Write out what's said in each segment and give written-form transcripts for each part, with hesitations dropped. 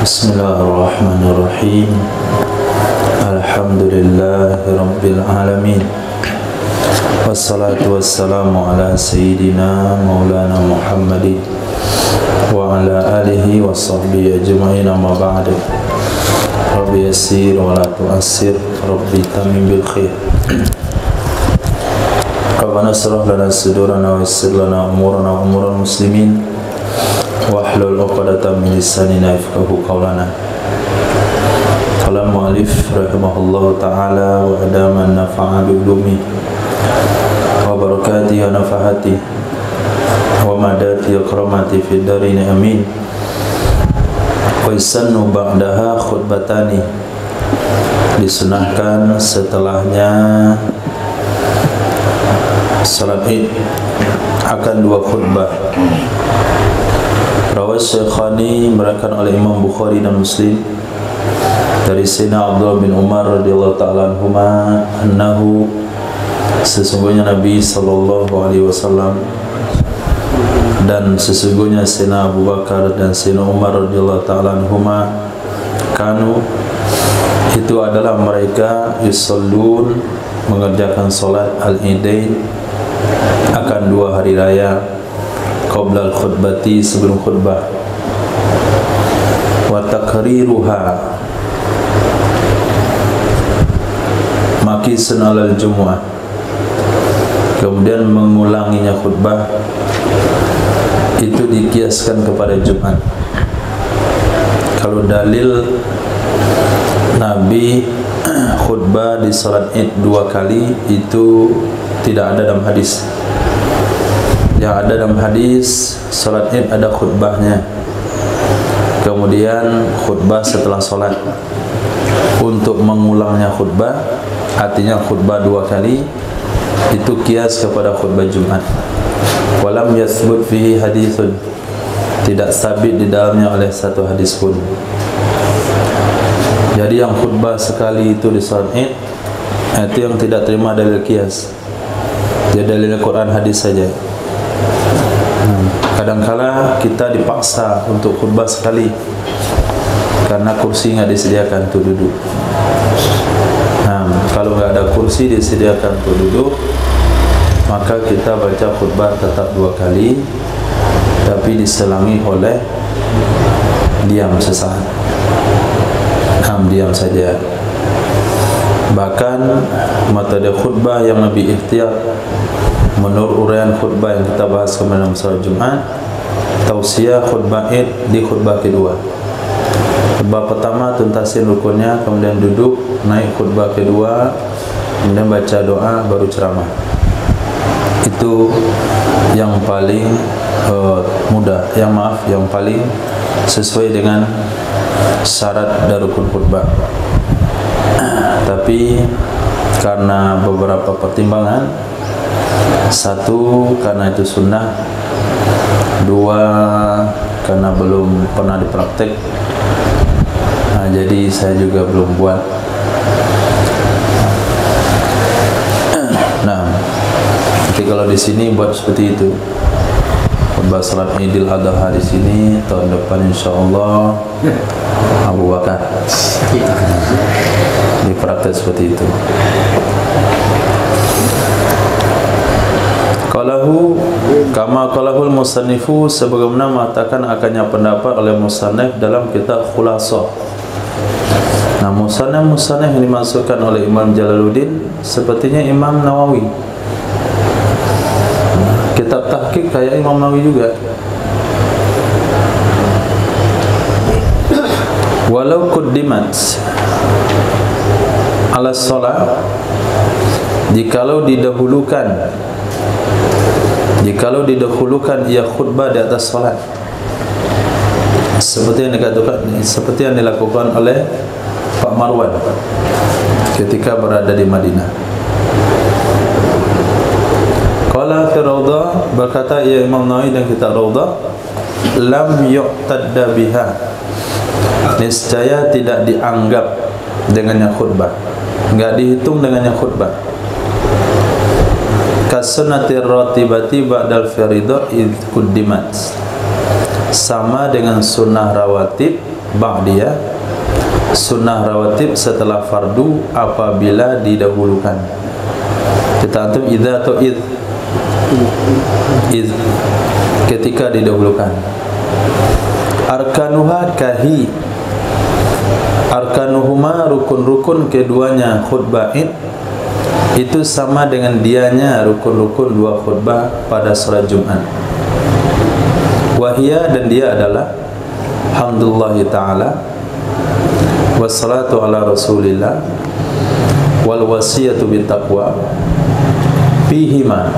Bismillahirrahmanirrahim. Alhamdulillahi alamin. Wassalatu wassalamu ala sayyidina maulana Muhammadin wa ala alihi wa sahbihi ajma'in, amma ba'du. Rabbi yassir wa la tu'assir, Rabbi tamim bil khair. Rabbana shrah lana sudurana wa yassir lana umurana wa umural muslimin wahlul 'uqdatam min lisanina yafqahu qawlana. Qala al-mu'allif rahimahullahu ta'ala wa adama nafa'a bi ulumi wa barakatihi wa nafahati wa madati wa karamati fid darin amin. Wa isannu ba'daha khutbatani, disunahkan setelahnya salat Id akan dua khutbah. Rawat Syekhani meriwayatkan oleh Imam Bukhari dan Muslim dari Sayyidina Abdullah bin Umar radhiyallahu ta'ala anhuma annahu, sesungguhnya Nabi sallallahu alaihi wasallam dan sesungguhnya Sayyidina Abu Bakar dan Sayyidina Umar radhiyallahu ta'ala anhuma kanu, itu adalah mereka yusallun, mengerjakan salat al-Idain akan dua hari raya, qabla al-khutbati, sebelum khutbah, wa takriruha makisun alal jumu'ah, kemudian mengulanginya khutbah itu dikiaskan kepada Jumat. Kalau dalil Nabi khutbah di salat Id dua kali itu tidak ada dalam hadis. Yang ada dalam hadis salat Id ada khutbahnya, kemudian khutbah setelah salat. Untuk mengulangnya khutbah, artinya khutbah dua kali, itu kias kepada khutbah Jumat. Walam yathbut fihi hadithun, tidak sabit di dalamnya oleh satu hadis pun. Jadi yang khutbah sekali itu di salat Id, itu yang tidak terima dalil kias. Jadi dalil Quran hadis saja. Kadangkala kita dipaksa untuk khutbah sekali karena kursi nggak disediakan untuk duduk. Kalau nggak ada kursi disediakan untuk duduk, maka kita baca khutbah tetap dua kali, tapi diselangi oleh diam sesaat. Diam saja. Bahkan metode khutbah yang lebih ihtiyat menurut uraian khutbah yang kita bahas kemarin dalam salat Jumat, tausiah khutbah Id di khutbah kedua. Khutbah pertama tuntasin rukunnya, kemudian duduk, naik khutbah kedua, kemudian baca doa, baru ceramah. Itu yang paling mudah, yang paling sesuai dengan syarat dari rukun khutbah. Tapi karena beberapa pertimbangan, satu karena itu sunnah, dua karena belum pernah dipraktek, jadi saya juga belum buat. Nah, tapi kalau di sini buat seperti itu, khutbah salat Idul Adha di sini, tahun depan insyaallah Abu Bakar dipraktek seperti itu. Qalahu kama qalahul musannifu, sebagaimana mengatakan akannya pendapat oleh musannif dalam kitab Khulasah. Nah, musannif yang dimasukkan oleh Imam Jalaluddin sepertinya Imam Nawawi. Kitab tahqiq kayak Imam Nawawi juga. Walau quddimat ala shalah, jikalau didahulukan ia khutbah di atas salat, seperti yang dilakukan oleh Pak Marwan ketika berada di Madinah. Qala fi Raudhah, berkata ia Imam Nawawi dan kitab Raudhah, lam yu'tadda biha, niscaya tidak dianggap dengannya khutbah, enggak dihitung dengannya khutbah. Kasunatir ratibati ba'dal faridah id quddimat, sama dengan sunnah rawatib ba'diyah, sunnah rawatib setelah fardu apabila didahulukan. Kita antum idza atau id ketika didahulukan. Arkanuha kahi, arkanuhuma rukun-rukun keduanya khutbah id itu sama dengan dianya rukun-rukun dua khutbah pada salat Jumat. Wahia, dan dia adalah hamdulillahi ta'ala, wassalatu ala rasulillah, wal wasiyatu bittaqwa, fihima,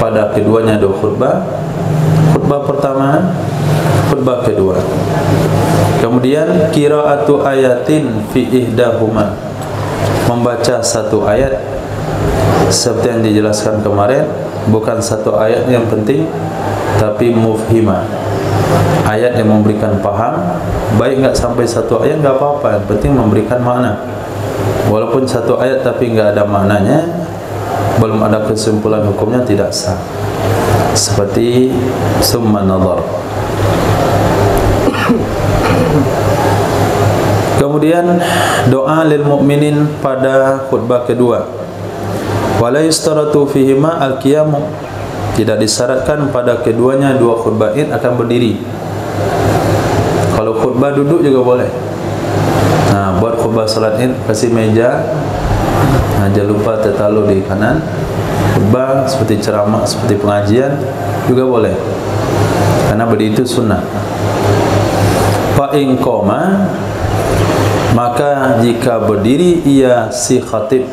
pada keduanya dua khutbah, khutbah pertama, khutbah kedua. Kemudian qiraatu ayatin fi ihdahuma, membaca satu ayat seperti yang dijelaskan kemarin, bukan satu ayat yang penting, tapi mufhimah, ayat yang memberikan paham. Baik enggak sampai satu ayat enggak apa-apa, yang penting memberikan makna. Walaupun satu ayat tapi enggak ada maknanya, belum ada kesimpulan hukumnya, tidak sah. Seperti summa nadhar. Kemudian doa lil mukminin pada khutbah kedua. Wala yustaratu fihima al-qiyamu, tidak disyaratkan pada keduanya dua khutbah id akan berdiri. Kalau khutbah duduk juga boleh. Nah, buat khutbah salat id kasih meja, nah, jangan lupa tetalu di kanan. Khutbah seperti ceramah, seperti pengajian juga boleh, karena berdiri itu sunnah. Fa in qoma, maka jika berdiri ia si khatib,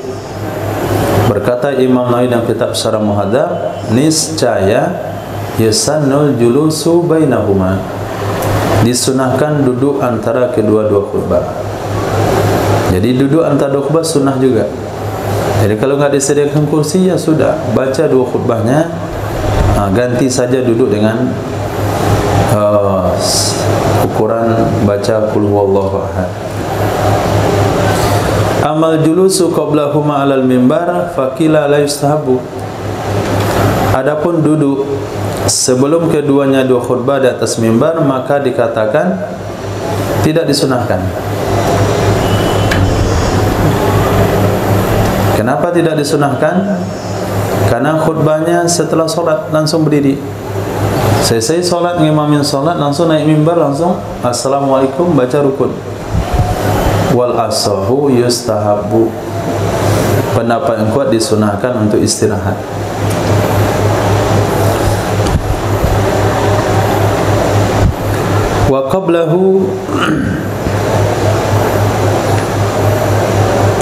berkata Imam Nawawi dalam kitab Syarah Muhadzab, niscaya yusannul julusu bainahuma, disunahkan duduk antara kedua-dua khutbah. Jadi duduk antara dua khutbah sunnah juga. Jadi kalau enggak disediakan kursi, ya sudah, baca dua khutbahnya, ganti saja duduk dengan ukuran baca qul huwallahu ahad. Amal julusu qablahuma alal mimbar faqila la yustahabu. Adapun duduk sebelum keduanya dua khutbah di atas mimbar, maka dikatakan tidak disunahkan. Kenapa tidak disunahkan? Karena khutbahnya setelah solat langsung berdiri. Selesai solat, ngimamin solat, langsung naik mimbar, langsung assalamualaikum, baca rukun. Wal asahu yustahabu, pendapat yang kuat disunahkan untuk istirahat. Wa qablahu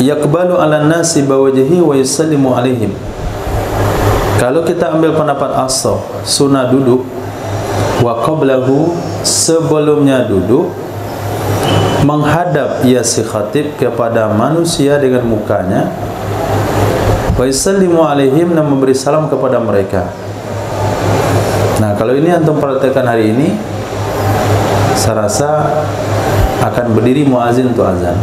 yaqbalu ala nasi bawajhi wa yusallimu alaihim. Kalau kita ambil pendapat asal, sunnah duduk, wa qablahu, sebelumnya duduk, menghadap ia si khatib kepada manusia dengan mukanya, wa yusallimu alaihim, dan memberi salam kepada mereka. Nah, kalau ini antum praktekkan hari ini, saya rasa akan berdiri muazin untuk azan.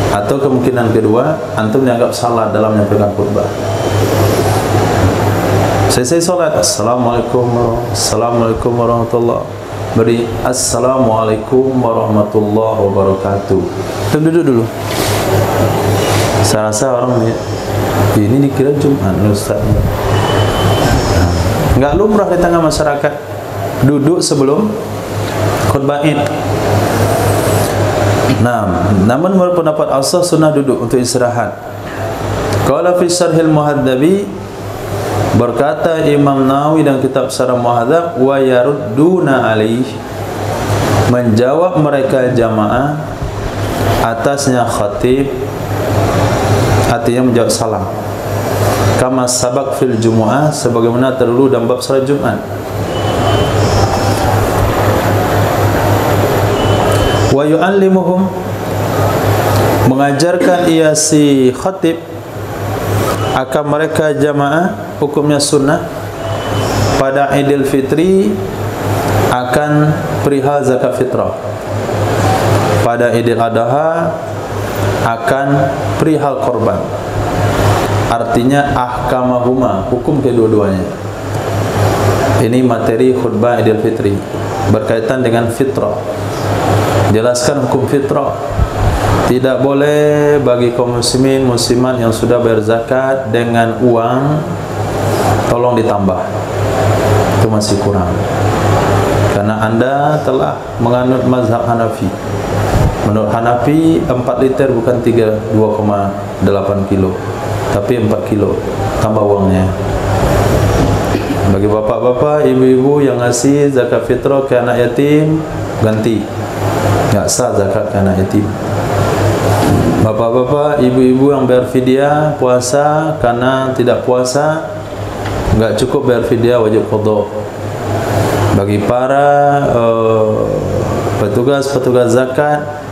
Atau kemungkinan kedua, antum dianggap salah dalam menyampaikan khutbah. Selesai solat, assalamualaikum warahmatullahi, beri assalamualaikum warahmatullahi wabarakatuh. Duduk dulu. Saya rasa orang ini dikira Jumat, Ustaz. Enggak lumrah di tengah masyarakat duduk sebelum khutbah id. Nah, namun menurut pendapat asal sunnah duduk untuk istirahat. Qala fi syarhil muhadzabi, berkata Imam Nawawi dalam kitab Syarah Muhadzab, wa yarudduna alaih, menjawab mereka jamaah atasnya khatib, artinya menjawab salam, kama sabaq fil jumu'ah, sebagaimana terdahulu dalam bab salat Jumat. Wa yu'allimuhum, mengajarkan ia si khatib akan mereka jamaah hukumnya sunnah pada Idul Fitri akan perihal zakat fitrah, pada Idul Adha akan perihal korban. Artinya ahkamahuma, hukum kedua-duanya. Ini materi khutbah Idul Fitri. berkaitan dengan fitrah. Jelaskan hukum fitrah. Tidak boleh bagi kaum muslimin muslimat yang sudah berzakat dengan uang tolong ditambah. Itu masih kurang. Karena Anda telah menganut mazhab Hanafi. Menurut Hanafi 4 liter bukan 2,8 kilo, tapi 4 kilo tambah uangnya. Bagi bapak-bapak, ibu-ibu yang ngasih zakat fitrah ke anak yatim, ganti. Enggak sah zakat ke anak yatim. Bapak-bapak, ibu-ibu yang bayar fidyah puasa karena tidak puasa, enggak cukup bayar fidyah, wajib qadha. Bagi para petugas-petugas zakat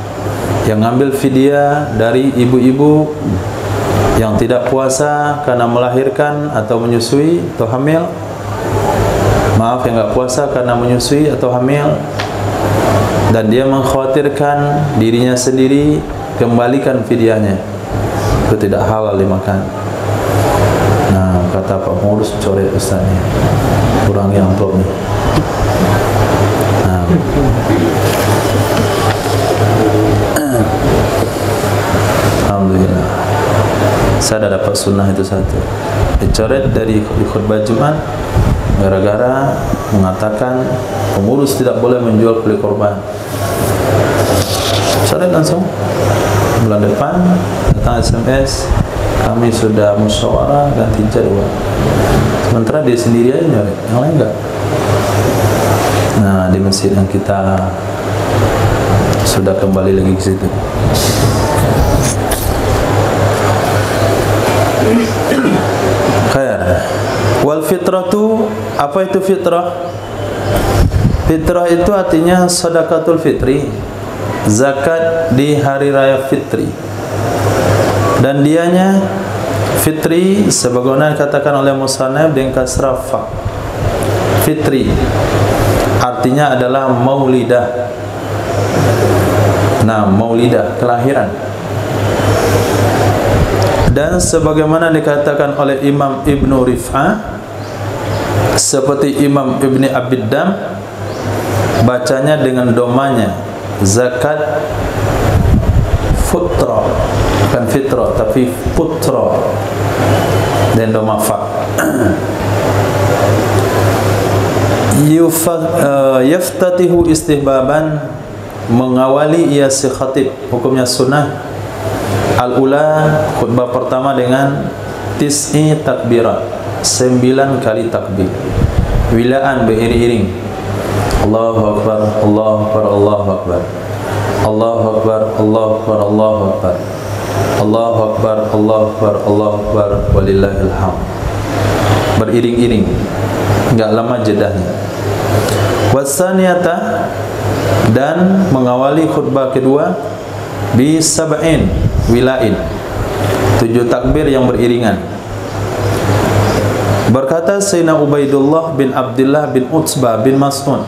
yang ngambil fidyah dari ibu-ibu yang tidak puasa karena melahirkan atau menyusui atau hamil, maaf, yang enggak puasa karena menyusui atau hamil, dan dia mengkhawatirkan dirinya sendiri, kembalikan fidyahnya. Itu tidak halal dimakan. Nah, kata Pak Pengurus, coret ustaznya, kurangi amplop nih. Nah, alhamdulillah, saya dah dapat sunnah itu satu. Dicoret dari khutbah Jumat gara-gara mengatakan pengurus tidak boleh menjual kulit korban. Coret langsung. Bulan depan datang SMS, kami sudah musyawarah ganti jadwal. Sementara dia sendiri aja nyoret, yang lain enggak. Nah, di masjid yang kita sudah kembali lagi ke situ. Khair. Wal fitratu, apa itu fitrah? Fitrah itu artinya sedekatul fitri, zakat di hari raya fitri. Dan dianya fitri sebagaimana dikatakan oleh musannaf dengan kasrah fa. Fitri artinya adalah maulidah. Nah, maulidah, kelahiran. Dan sebagaimana dikatakan oleh Imam Ibnu Rif'ah, seperti Imam Ibni Abiddam, bacanya dengan domanya zakat futra, bukan fitra tapi putra, dan doma fa. Yaftatihu istihbaban, mengawali ia si khatib, hukumnya sunnah. Al-ula, khutbah pertama dengan tis'i takbirat, 9 kali takbir, wilaan beriring-iring. Allahu Akbar, Allahu Akbar, Allahu Akbar, Allahu Akbar, Allahu Akbar, Allahu Akbar, Allahu Akbar, Allahu Akbar, Allahu Akbar, walillahil hamd. Beriring-iring, enggak lama jedahnya. Wasaniyata, dan mengawali khutbah kedua bi sab'in wilain, 7 takbir yang beriringan. Berkata Sayyidina Ubaidullah bin Abdullah bin Utsbah bin Mas'ud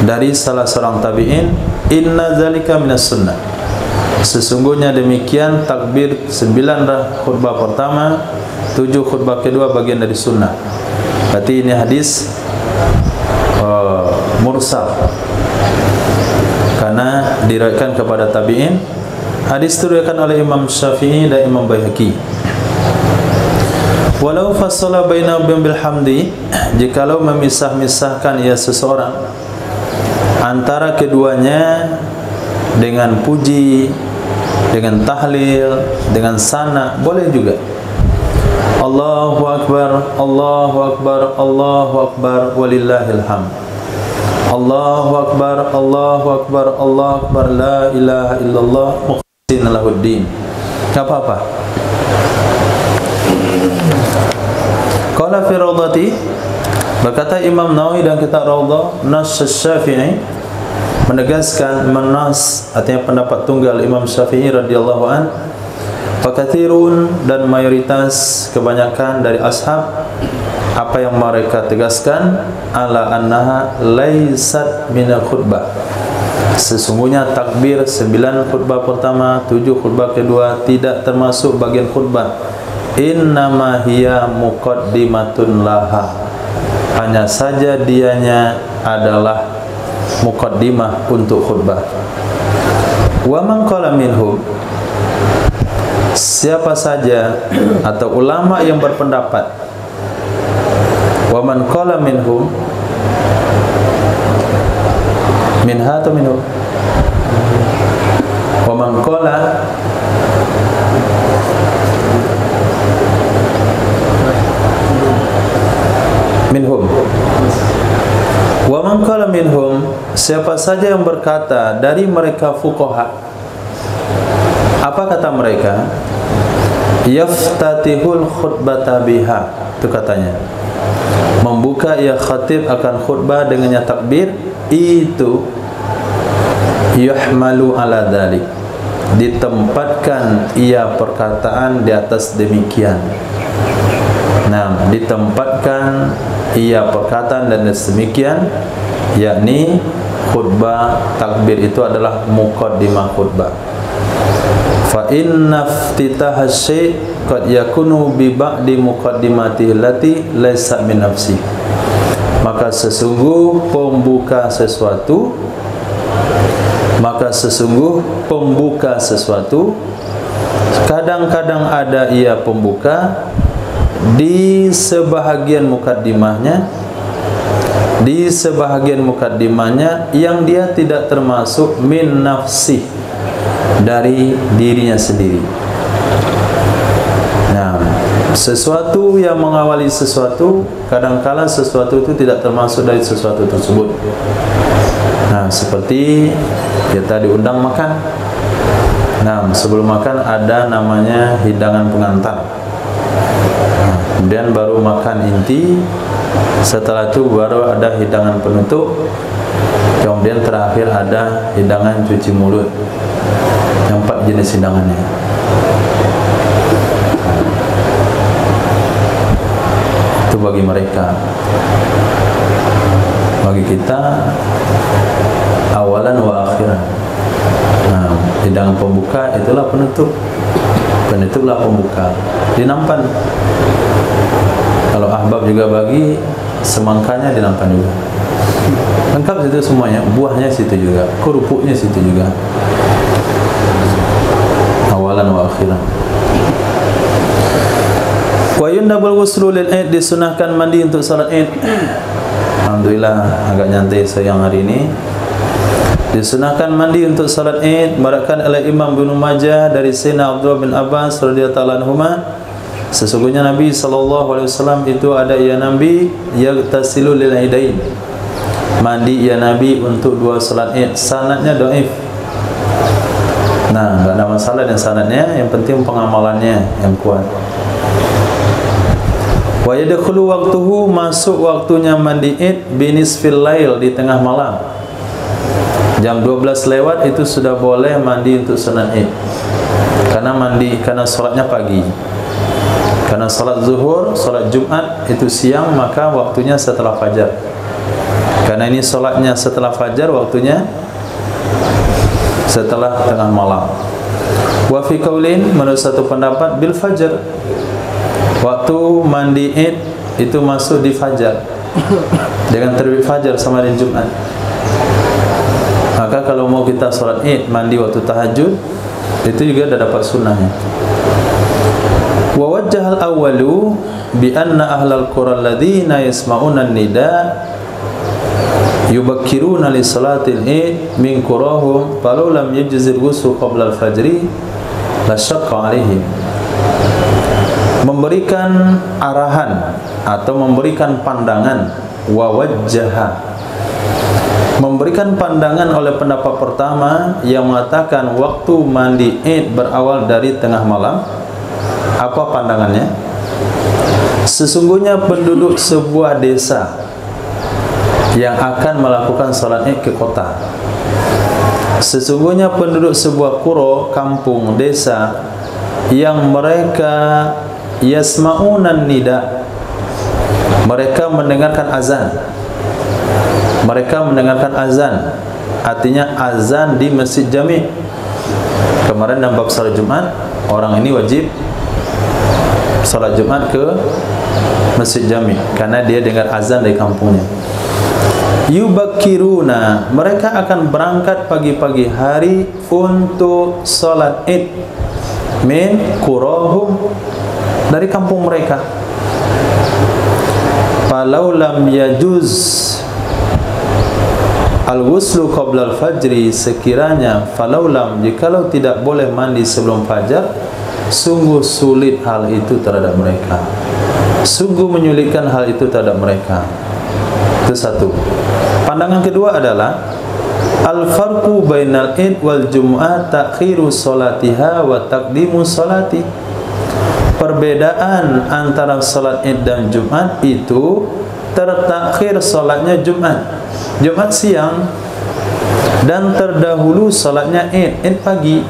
dari salah seorang tabi'in, inna zalika minas sunnah, sesungguhnya demikian takbir 9 khutbah pertama, 7 khutbah kedua bagian dari sunnah. Berarti ini hadis mursal karena diriwayatkan kepada tabi'in. Hadis itu diriwayatkan oleh Imam Syafi'i dan Imam Baihaqi. Walau fassala baina bil hamdi, jikalau memisah-misahkan ia seseorang antara keduanya dengan puji, dengan tahlil, dengan sana, boleh juga. Allahu Akbar, Allahu Akbar, Allahu Akbar, walillahil hamd. Allahu Akbar, Allahu Akbar, Allahu Akbar, la ilaha illallah, mukhlisina lahuddin. Tak apa-apa. Qala fi rawdati, berkata Imam Nawawi dan kitab Rawdah, nas Syafi'i, menegaskan menas artinya pendapat tunggal Imam Syafi'i radhiyallahu an. Fakathirun, dan mayoritas, kebanyakan dari ashab, apa yang mereka tegaskan, ala annaha laysat minal khutbah, sesungguhnya takbir 9 khutbah pertama, 7 khutbah kedua tidak termasuk bagian khutbah. Innama hiya muqaddimatun laha, hanya saja dianya adalah muqaddimah untuk khutbah. Wa man qala minhum, siapa saja atau ulama yang berpendapat, wa man qala minhum, minha atau minhum, wa man qala minhum, wa man qala minhum, siapa saja yang berkata dari mereka fuqaha. Apa kata mereka? Yaftatihul khutbata biha, itu katanya, membuka ia khatib akan khutbah dengannya takbir, itu yuhmalu ala dhalik, ditempatkan ia perkataan di atas demikian. Nah, ditempatkan ia perkataan dan demikian, yakni khutbah takbir itu adalah muqaddimah khutbah. Fa inna iftitah syai' qad yakunu bi ba'di muqaddimatihi allati laysa min nafsi. Maka sesungguh pembuka sesuatu, kadang-kadang ada ia pembuka di sebahagian mukaddimahnya yang dia tidak termasuk min nafsi, dari dirinya sendiri. Nah, sesuatu yang mengawali sesuatu, kadangkala sesuatu itu tidak termasuk dari sesuatu tersebut. Nah, seperti kita diundang makan. Nah, sebelum makan ada namanya hidangan pengantar. Nah, kemudian baru makan inti, setelah itu baru ada hidangan penutup, kemudian terakhir ada hidangan cuci mulut. Yang 4 jenis hidangannya. Itu bagi mereka. Bagi kita awalan wa akhiran. Nah, hidangan pembuka itulah penutup, penutuplah pembuka, dinampan. Kalau ahbab juga bagi semangkanya dinampan juga. Lengkap situ semuanya, buahnya situ juga, kerupuknya situ juga. Awalan wa akhiran. Wa yundabul ghuslu lil Id, disunahkan mandi untuk salat Id. Alhamdulillah agak nyantai sayang hari ini. Disunahkan mandi untuk salat Id, merakan oleh Imam Ibnu Majah dari Sayyidina Abdullah bin Abbas radhiyallahu anhuma. Sesungguhnya Nabi sallallahu alaihi wasallam itu ada ya Nabi yaghtasilu lil Idain, mandi ya Nabi untuk 2 salat Id. Sanadnya dhaif. Nah, enggak ada masalah dengan sanadnya, yang penting pengamalannya yang kuat. Wa yadkhulu waqtuhu, masuk waktunya mandi Id binisfil lail, di tengah malam. Jam 12 lewat itu sudah boleh mandi untuk salat Id. Karena salatnya pagi. Karena salat zuhur, salat Jumat itu siang, maka waktunya setelah fajar. Karena ini salatnya setelah fajar, waktunya setelah tengah malam. Wa fi qaulin, menurut satu pendapat, bil fajar, waktu mandi Id itu masuk di fajar, dengan terbit fajar sama dengan Jumat. Maka kalau mau kita salat Id mandi waktu tahajud, itu juga dah dapat sunnahnya. Wa wajjahal awwalu bi anna ahlal qura alladziina yasma'una an-nida yubakkiruna li salatil Id min qurahum falau lam yajzir ghusl qabla al-fajri la syaqqa alaihim. Memberikan arahan atau memberikan pandangan, wa wajjaha, memberikan pandangan oleh pendapat pertama yang mengatakan waktu mandi Id berawal dari tengah malam. Apa pandangannya? Sesungguhnya penduduk sebuah desa yang akan melakukan salat Id ke kota, sesungguhnya penduduk sebuah kuro, kampung, desa, yang mereka yasma'unan nida, mereka mendengarkan azan. Mereka mendengarkan azan, artinya azan di masjid jami'. Kemarin dalam bab salat Jumat, orang ini wajib salat Jumat ke masjid jami' karena dia dengar azan dari kampungnya. Yubakkiruna, mereka akan berangkat pagi-pagi hari untuk salat Id min qurahum, dari kampung mereka. Falau lam yajuz al-ghuslu qabla al-fajri, sekiranya falau lam, jikalau tidak boleh mandi sebelum fajar, sungguh sulit hal itu terhadap mereka, sungguh menyulitkan hal itu terhadap mereka. Itu satu. Pandangan kedua adalah al-farqu bainal id wal jum'ah takhiru salatiha wa taqdimu salati. Perbedaan antara salat Id dan Jumat itu tertakhir salatnya Jumat siang, dan terdahulu salatnya Id pagi.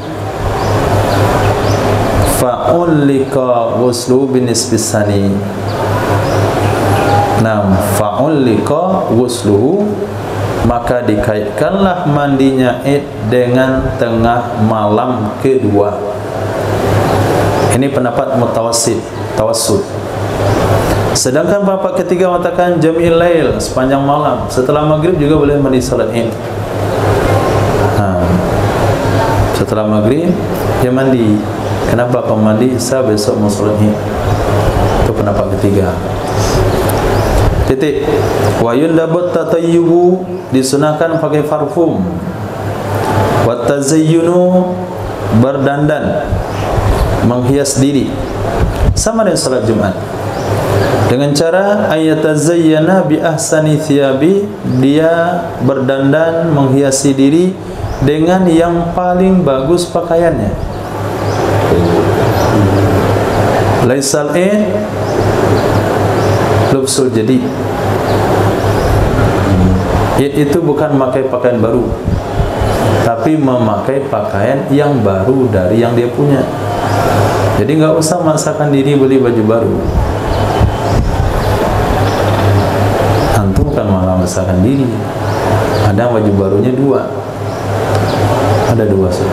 Fa'ulika ghuslu binisbis sani. Nah, fa'ulika ghusluhu, maka dikaitkanlah mandinya Id dengan tengah malam kedua. Ini pendapat tawassut. Sedangkan pendapat ketiga mengatakan jam'il lail, sepanjang malam, setelah maghrib juga boleh mandi salat Id. Setelah maghrib dia mandi. Kenapa kau mandi? Saya besok mau salat Id. Itu pendapat ketiga. Titik. Wa yundabut tatayyubu, disunahkan pakai parfum. Wa tazayyunu, berdandan, menghias diri, sama dengan salat Jumat, dengan cara ayatazayyana bi ahsani thiyabi, dia berdandan menghiasi diri dengan yang paling bagus pakaiannya. Laisal lubsul jadi itu bukan memakai pakaian baru, tapi memakai pakaian yang baru dari yang dia punya. Jadi nggak usah maksakan diri beli baju baru. Antum kan malah maksakan diri. Ada baju barunya dua, ada dua sih.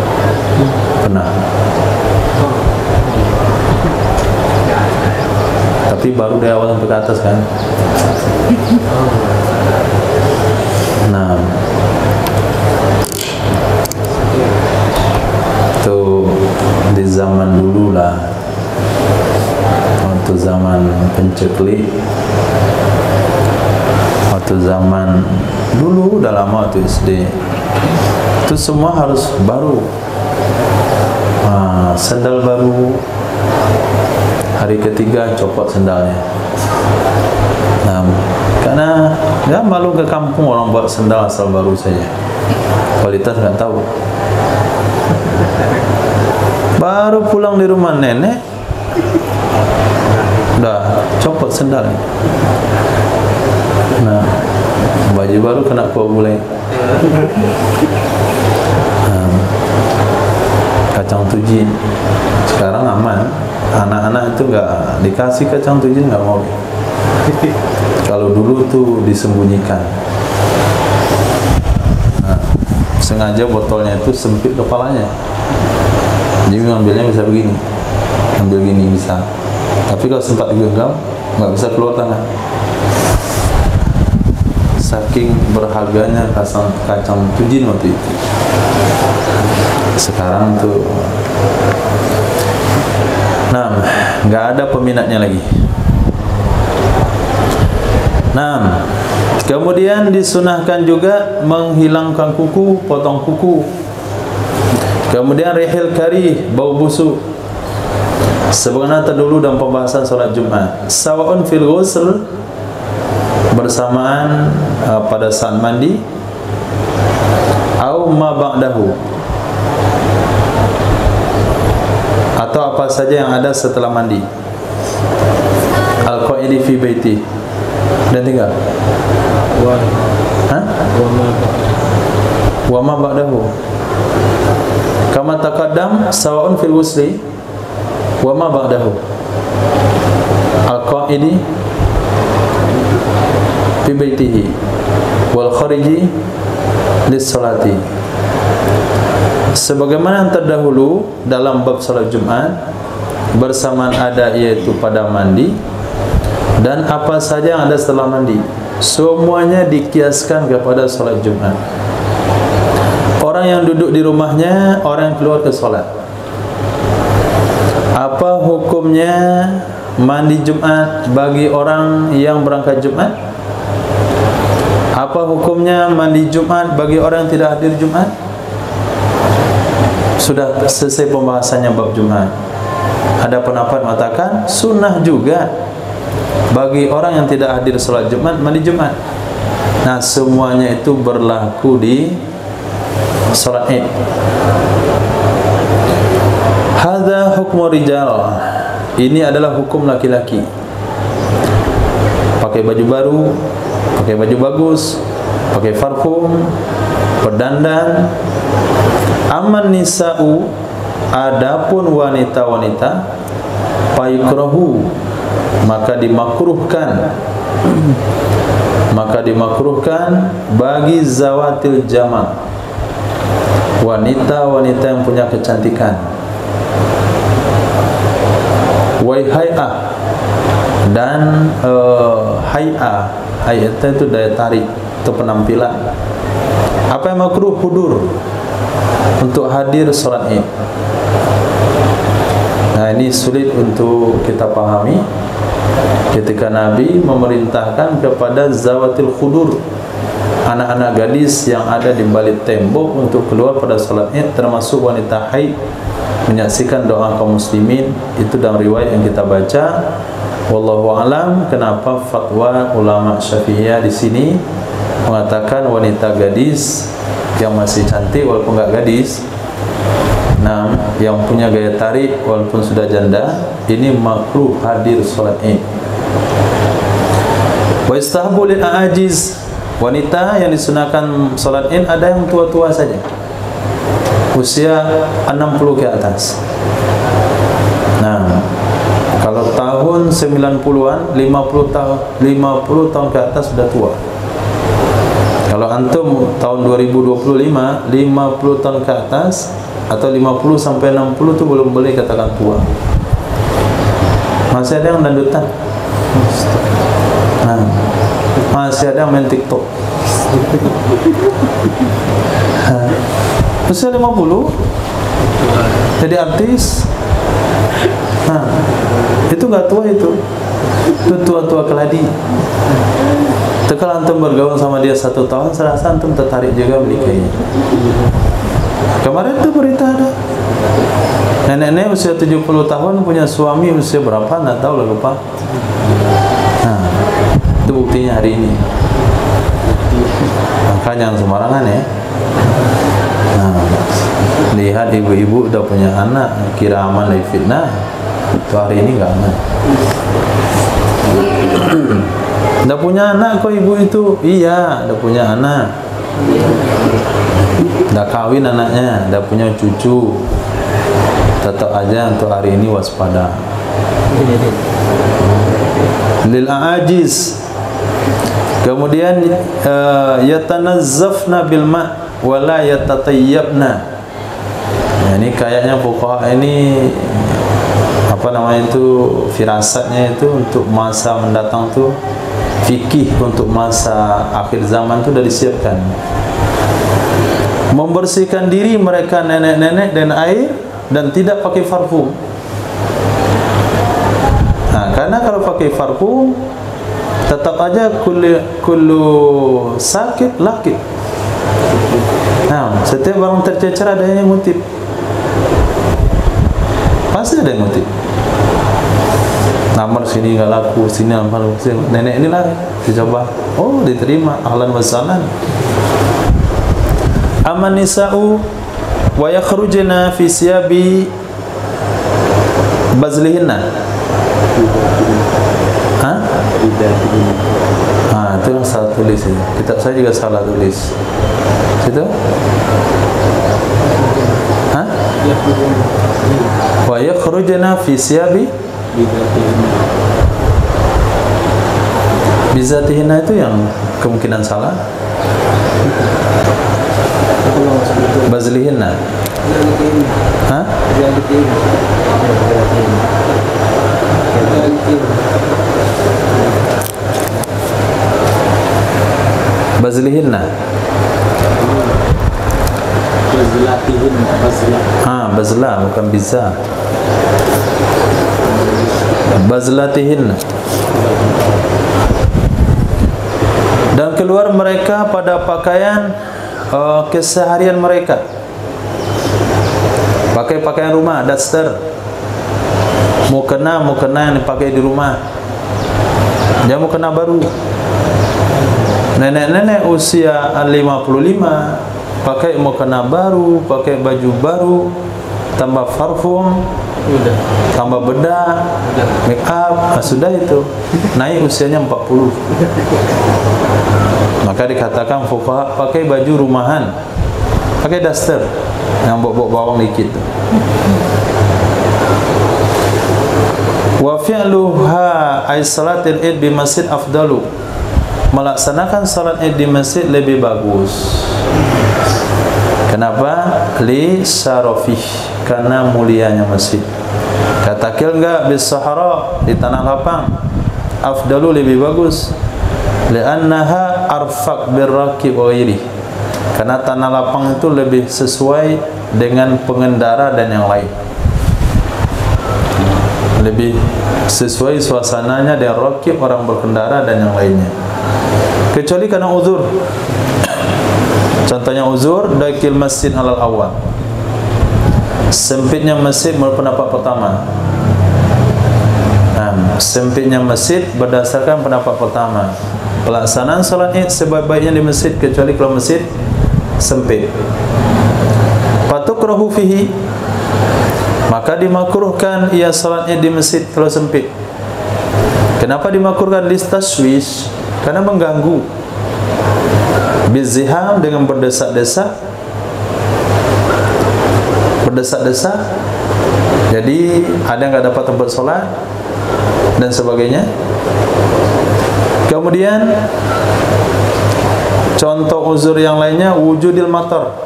Pernah. Tapi baru dari awal sampai ke atas kan. Nah, itu di zaman dulu lah, waktu zaman penceklik, waktu zaman dulu udah lama waktu SD, itu semua harus baru. Sandal baru, hari ketiga copot sendalnya. Nah, karena ya malu ke kampung orang buat sendal asal baru saja, kualitas nggak tahu. Baru pulang di rumah nenek, udah copot sendalnya. Nah, baju baru kena kuah gulai. Kacang tujin sekarang aman, anak-anak itu nggak dikasih kacang tujin, nggak mau. Kalau dulu tuh disembunyikan. Nah, sengaja botolnya itu sempit kepalanya, jadi ngambilnya bisa begini, ambil gini bisa, tapi kalau sempat digenggam nggak bisa keluar tangan. Saking berharganya kacang tujin waktu itu. Sekarang tuh, nah, nggak ada peminatnya lagi. Nah, kemudian disunahkan juga menghilangkan kuku, potong kuku. Kemudian rihil karih, bau busuk. Sebagaimana terdahulu dalam pembahasan salat Jumat. Sawa'un fil ghusl, bersamaan pada saat mandi, au ma ba'dahu, atau apa saja yang ada setelah mandi. Al-qaidi fi baiti, dan tinggal wa ma ba'dahu kama taqaddam sawa'un fil ghusli wa ma ba'dahu. Al-qaidi fi baitihi wal khariji lis salati, sebagaimana yang terdahulu dalam bab salat Jumat, bersamaan ada yaitu pada mandi dan apa saja yang ada setelah mandi. semuanya dikiaskan kepada sholat Jumat. Orang yang duduk di rumahnya, orang yang keluar ke sholat. Apa hukumnya mandi Jumat bagi orang yang berangkat Jumat? Apa hukumnya mandi Jumat bagi orang yang tidak hadir Jumat? Sudah selesai pembahasannya bab Jumat. Ada pendapat mengatakan sunnah juga bagi orang yang tidak hadir sholat Jumat mandi Jumat. Nah, semuanya itu berlaku di sholat Id. Hadza hukmu rijal. Ini adalah hukum laki-laki. Pakai baju baru, pakai baju bagus, pakai parfum, berdandan. Aman nisa'u, adapun wanita-wanita, fayukrahu, maka dimakruhkan bagi zawatil jamal, wanita-wanita yang punya kecantikan, hay'ah, dan hay'ah itu daya tarik atau penampilan. Apa yang makruh? Hudur, untuk hadir sholat Id. Nah, ini sulit untuk kita pahami ketika Nabi memerintahkan kepada zawatil khudur, anak-anak gadis yang ada di balik tembok untuk keluar pada sholat Id, termasuk wanita haid, menyaksikan doa kaum muslimin. Itu dalam riwayat yang kita baca. Wallahu alam, kenapa fatwa ulama Syafi'iyah di sini mengatakan wanita gadis yang masih cantik walaupun enggak gadis, nah, yang punya gaya tarik walaupun sudah janda, ini makruh hadir sholat Id. Wa istahabu lil aajiz, wanita yang disunahkan sholat Id ada yang tua-tua saja, usia 60 ke atas. Nah, kalau tahun 90-an, 50 tahun ke atas sudah tua. Kalau antum tahun 2025, 50 tahun ke atas atau 50 sampai 60 itu belum boleh katakan tua. Masih ada yang dandutan. Nah, masih ada yang main TikTok. Usia 50 jadi artis. Nah, itu nggak tua, itu tua-tua keladi. Kalau antum bergaul sama dia 1 tahun, serasa antum tertarik juga menikahinya. Kemarin itu berita ada nenek-nenek usia 70 tahun punya suami usia berapa nggak tahu lah, lupa. Nah, itu buktinya hari ini. Maka jangan sembarangan ya. Nah, lihat ibu-ibu udah punya anak, kira aman dari fitnah. Itu hari ini nggak aman. Udah punya anak kok ibu itu? Iya, udah punya anak. Udah kawin anaknya, udah punya cucu. Tetap aja untuk hari ini waspada. Lil aajiz. Kemudian yatanazzafna bil ma' wa la yatatayyabna. Nah, ini kayaknya fuqaha ini apa namanya itu, firasatnya itu untuk masa mendatang tuh, fikih untuk masa akhir zaman itu sudah disiapkan. Membersihkan diri mereka nenek-nenek dan air dan tidak pakai parfum. Nah, karena kalau pakai parfum tetap aja kullu sakit laki. Nah, setiap orang tercecer ada yang ngutip. Pasti ada yang ngutip. Nomor sini nggak laku, sini nomor nenek inilah dicoba. Oh, diterima, ahlan wa sahlan. Aman nisa'u wa yakhrujna fi siyabi bazlihinna. Hah? Ah, itu yang salah tulis ini. Kitab saya juga salah tulis. Situ? Hah? Wa yakhrujna fi siyabi bizatihinna, itu yang kemungkinan salah. Bazlihinna. Hah? Bazlihinna. Bazlah bukan biza. Bazlatihinna. Dan keluar mereka pada pakaian keseharian mereka, pakai pakaian rumah, daster, mukena yang dipakai di rumah. Dia mukena baru. Nenek-nenek usia 55 pakai mukena baru, pakai baju baru, tambah parfum, tambah bedak, make up, sudah itu naik usianya 40. Maka dikatakan fuqaha pakai baju rumahan, pakai daster yang bau bawang dikit. Wa fi'luha ay salatil id di masjid afdalu. Melaksanakan salat id di masjid lebih bagus. Kenapa? Li syarafih, karena mulianya masjid. Katakil enggak bis sahara, di tanah lapang. Afdalu lebih bagus. Li'annaha arfaq birraqi wa ghairi. Karena tanah lapang itu lebih sesuai dengan pengendara dan yang lain. Lebih sesuai suasananya dengan raqib, orang berkendara dan yang lainnya. Kecuali karena uzur. Contohnya uzur dakil masjid alal awal. Sempitnya masjid menurut pendapat pertama. Sempitnya masjid berdasarkan pendapat pertama. Pelaksanaan salat Id sebaik-baiknya di masjid, kecuali kalau masjid sempit. Fatukrahu fihi, maka dimakruhkan ia salat Id di masjid kalau sempit. Kenapa dimakruhkan? Listaswish, karena mengganggu. Biziham, dengan berdesak-desak, jadi ada yang nggak dapat tempat sholat dan sebagainya. Kemudian contoh uzur yang lainnya, wujudil matar,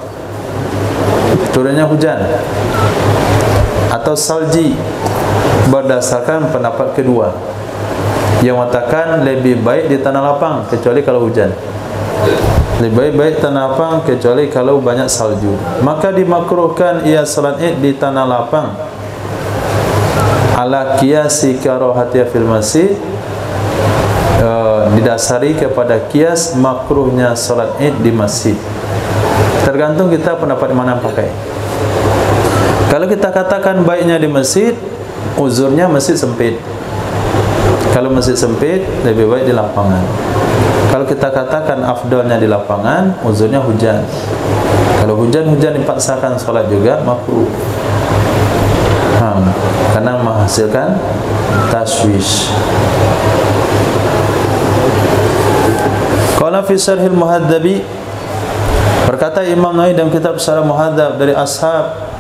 turunnya hujan, atau salji, berdasarkan pendapat kedua yang mengatakan lebih baik di tanah lapang kecuali kalau hujan. Lebih baik tanah lapang kecuali kalau banyak salju. Maka dimakruhkan ia salat Id di tanah lapang. Ala qiyasi karahatiya fil masjid, didasari kepada kias makruhnya salat Id di masjid. Tergantung kita pendapat mana pakai. Kalau kita katakan baiknya di masjid, uzurnya masjid sempit. Kalau masjid sempit, lebih baik di lapangan. Kalau kita katakan afdalnya di lapangan, uzurnya hujan. Kalau hujan dipaksakan sholat juga makruh. Karena menghasilkan taswish. Qala fi syarhil muhaddabi, berkata Imam Nawawi dalam kitab Syarah Muhaddab dari ashab,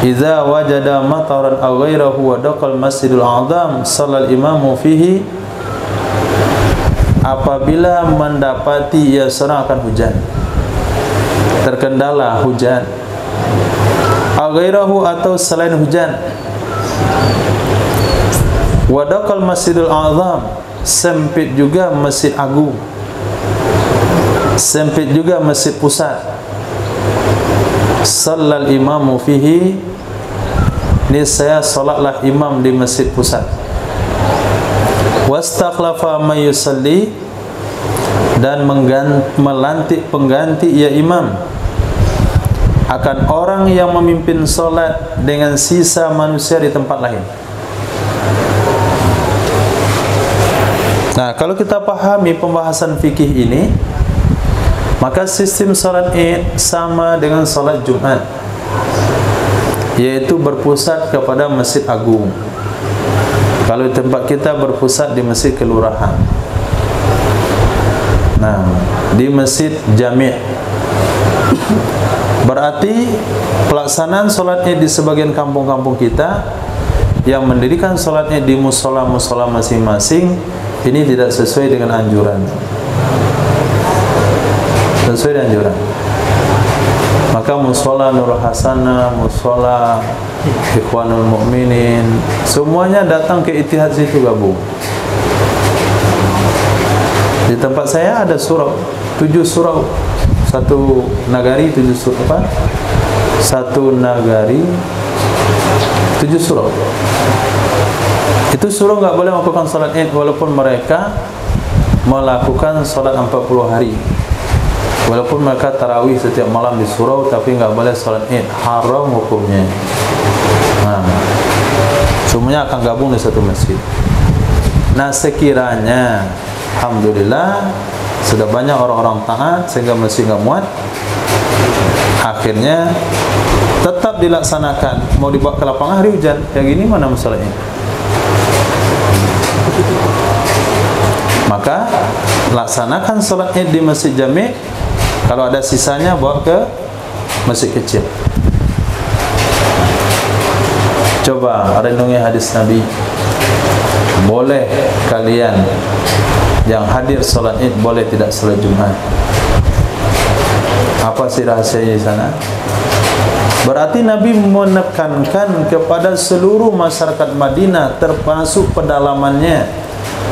idza wajada mataran aw ghairahu wa daqal masjidul a'zam shallal imamu fihi, apabila mendapati ia seorang akan hujan, terkendala hujan, aghairahu atau selain hujan, wadaqal masjidul a'zam, sempit juga masjid agung, sempit juga masjid pusat, sallal imamu fihi, niscaya salatlah imam di masjid pusat. Wastakhlafa may yusalli, dan melantik pengganti ia imam akan orang yang memimpin solat dengan sisa manusia di tempat lain. Nah, kalau kita pahami pembahasan fikih ini, maka sistem salat Id sama dengan salat Jumat, yaitu berpusat kepada Masjid Agung. Kalau tempat kita berpusat di masjid kelurahan. Nah, di masjid jami'. Berarti pelaksanaan solat Id di sebagian kampung-kampung kita yang mendirikan solat Id di musola-musola masing-masing, ini tidak sesuai dengan anjuran. Sesuai dengan anjuran. Maka musola Nur Hasanah, musola Ikhwanul Mukminin, semuanya datang ke Ittihad situ gabung. Di tempat saya ada surau 7 surau. Satu nagari 7 surau apa? Satu nagari 7 surau. Itu surau nggak boleh melakukan salat Id walaupun mereka melakukan salat 40 hari. Walaupun mereka tarawih setiap malam di surau, tapi nggak boleh salat Id, haram hukumnya. Nah, semuanya akan gabung di satu masjid. Nah, sekiranya alhamdulillah sudah banyak orang-orang taat sehingga masjid nggak muat, akhirnya tetap dilaksanakan. Mau dibawa ke lapangan hari hujan, yang gini mana masalahnya? Maka laksanakan salat Id di masjid jami'. Kalau ada sisanya bawa ke masjid kecil. Coba renungi hadis Nabi. Boleh kalian yang hadir salat Id boleh tidak salat Jumat? Apa sih rahasianya di sana? Berarti Nabi menekankan kepada seluruh masyarakat Madinah termasuk pedalamannya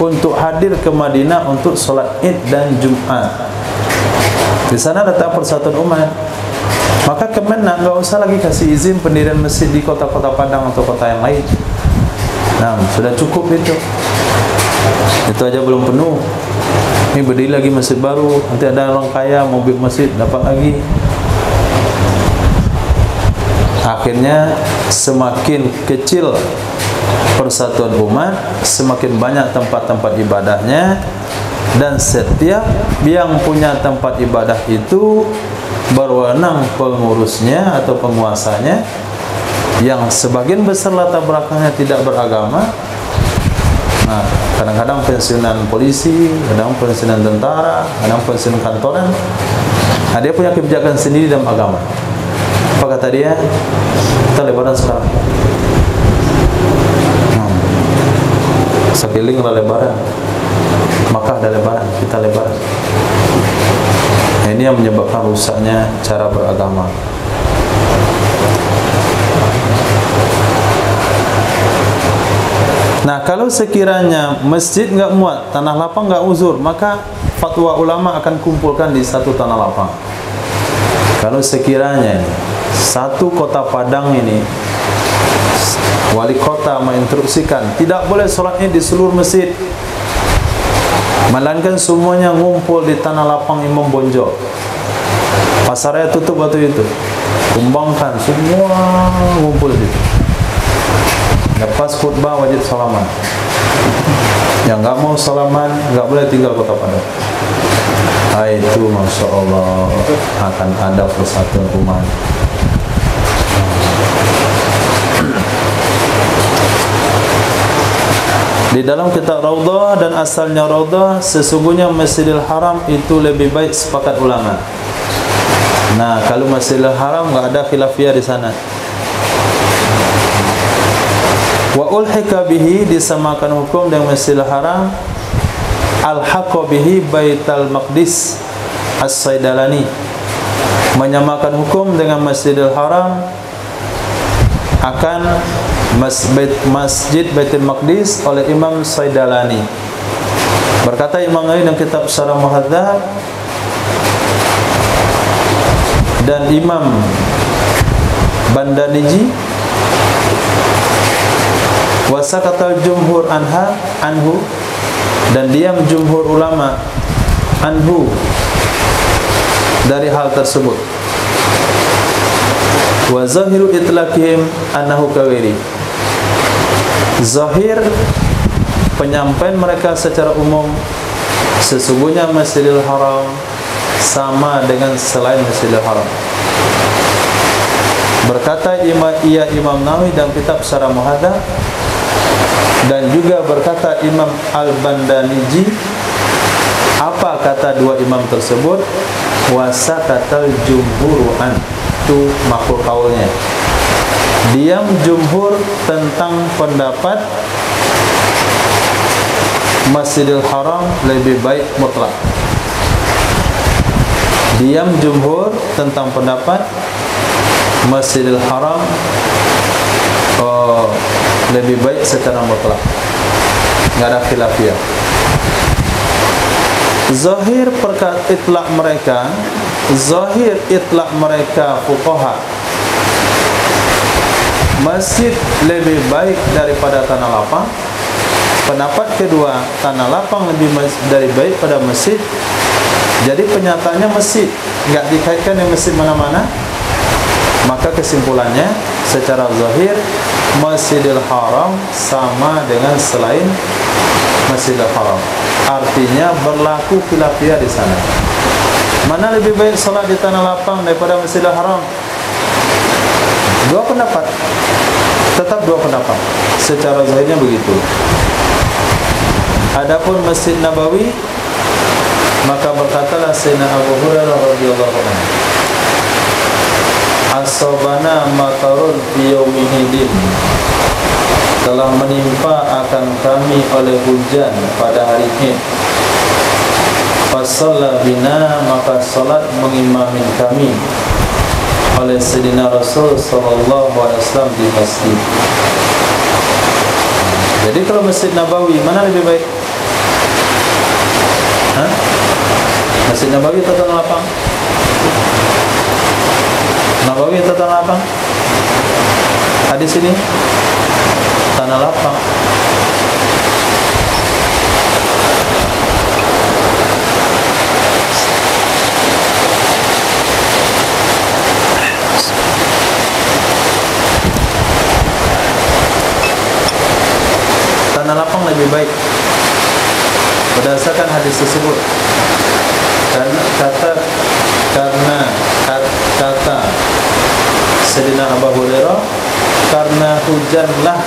untuk hadir ke Madinah untuk salat Id dan Jumat. Di sana letak persatuan umat. Maka Kemenak nggak usah lagi kasih izin pendirian masjid di kota-kota Padang atau kota yang lain. Nah, sudah cukup itu. Itu aja belum penuh. Ini berdiri lagi masjid baru. Nanti ada orang kaya mau bikin masjid, dapat lagi. Akhirnya semakin kecil persatuan umat, semakin banyak tempat-tempat ibadahnya. Dan setiap yang punya tempat ibadah itu berwenang pengurusnya atau penguasanya, yang sebagian besar latar belakangnya tidak beragama. Nah, kadang-kadang pensiunan polisi, kadang pensiunan tentara, kadang pensiunan kantoran. Nah, dia punya kebijakan sendiri dalam agama. Apa kata dia? Kita lebaran sekarang. Sekeliling lebaran. Maka ada lebaran, kita lebaran. Nah, ini yang menyebabkan rusaknya cara beragama. Nah, kalau sekiranya masjid nggak muat, tanah lapang nggak uzur, maka fatwa ulama akan kumpulkan di satu tanah lapang. Kalau sekiranya satu kota Padang ini wali kota menginstruksikan tidak boleh sholatnya di seluruh masjid, melainkan semuanya ngumpul di tanah lapang Imam Bonjol. Pasarnya tutup waktu itu, kumbangkan semua ngumpul di situ. Lepas khutbah wajib salaman. Yang nggak mau salaman nggak boleh tinggal kota Padang. Itu masya Allah akan ada persatuan umat. Di dalam kitab Raudhah dan asalnya Raudhah, sesungguhnya Masjidil Haram itu lebih baik sepakat ulama. Nah, kalau Masjidil Haram nggak ada khilafiyah di sana. Wa ulhika bihi, disamakan hukum dengan Masjidil Haram, alhaqa bihi Baitul Maqdis As-Saidalani, menyamakan hukum dengan Masjidil Haram akan Masjid Baitul Maqdis oleh Imam Saidalani. Berkata Imam Nawawi dalam kitab Syarah Muhadzab dan Imam Bandaniji, wasakatal jumhur anhu, dan diam jumhur ulama anhu dari hal tersebut. Wa zahiru itlaqihim annahu kawiri, zahir penyampaian mereka secara umum sesungguhnya Masjidil Haram sama dengan selain Masjidil Haram. Berkata Imam Nawawi dalam kitab Syarah Muhadzab, dan juga berkata Imam Al-Bandaniji. Apa kata dua imam tersebut? Wasakatal jumhuruan, itu makhluk kaulnya. Diam jumhur tentang pendapat Masjidil Haram lebih baik mutlak. Diam jumhur tentang pendapat Masjidil Haram lebih baik secara mutlak, nggak ada khilafiyah. Zahir itlaq mereka fuqaha, masjid lebih baik daripada tanah lapang. Pendapat kedua, tanah lapang lebih baik pada masjid. Jadi penyataannya masjid, enggak dikaitkan dengan masjid mana-mana. Maka kesimpulannya secara zahir, Masjidil Haram sama dengan selain Masjidil Haram. Artinya berlaku khilafiyah di sana. Mana lebih baik salat di tanah lapang daripada Masjidil Haram? Dua pendapat. Tetap dua pendapat. Secara zahirnya begitu. Adapun Masjid Nabawi, maka berkatalah Sayyidina Abu Hurairah radhiyallahu anhu, "Asabana matarun fi yaumin hidin." Telah menimpa akan kami oleh hujan pada hari Id. Fasalla bina, maka salat mengimamin kami oleh Sayyidina Rasul sallallahu alaihi wasallam di masjid. Jadi kalau Masjid Nabawi mana lebih baik? Masjid Nabawi atau tanah lapang? Nabawi atau tanah lapang? Hadis ini tanah lapang. Tanah lapang lebih baik berdasarkan hadis tersebut. Karena kata Sayyidina Abu Hurairah, karena hujanlah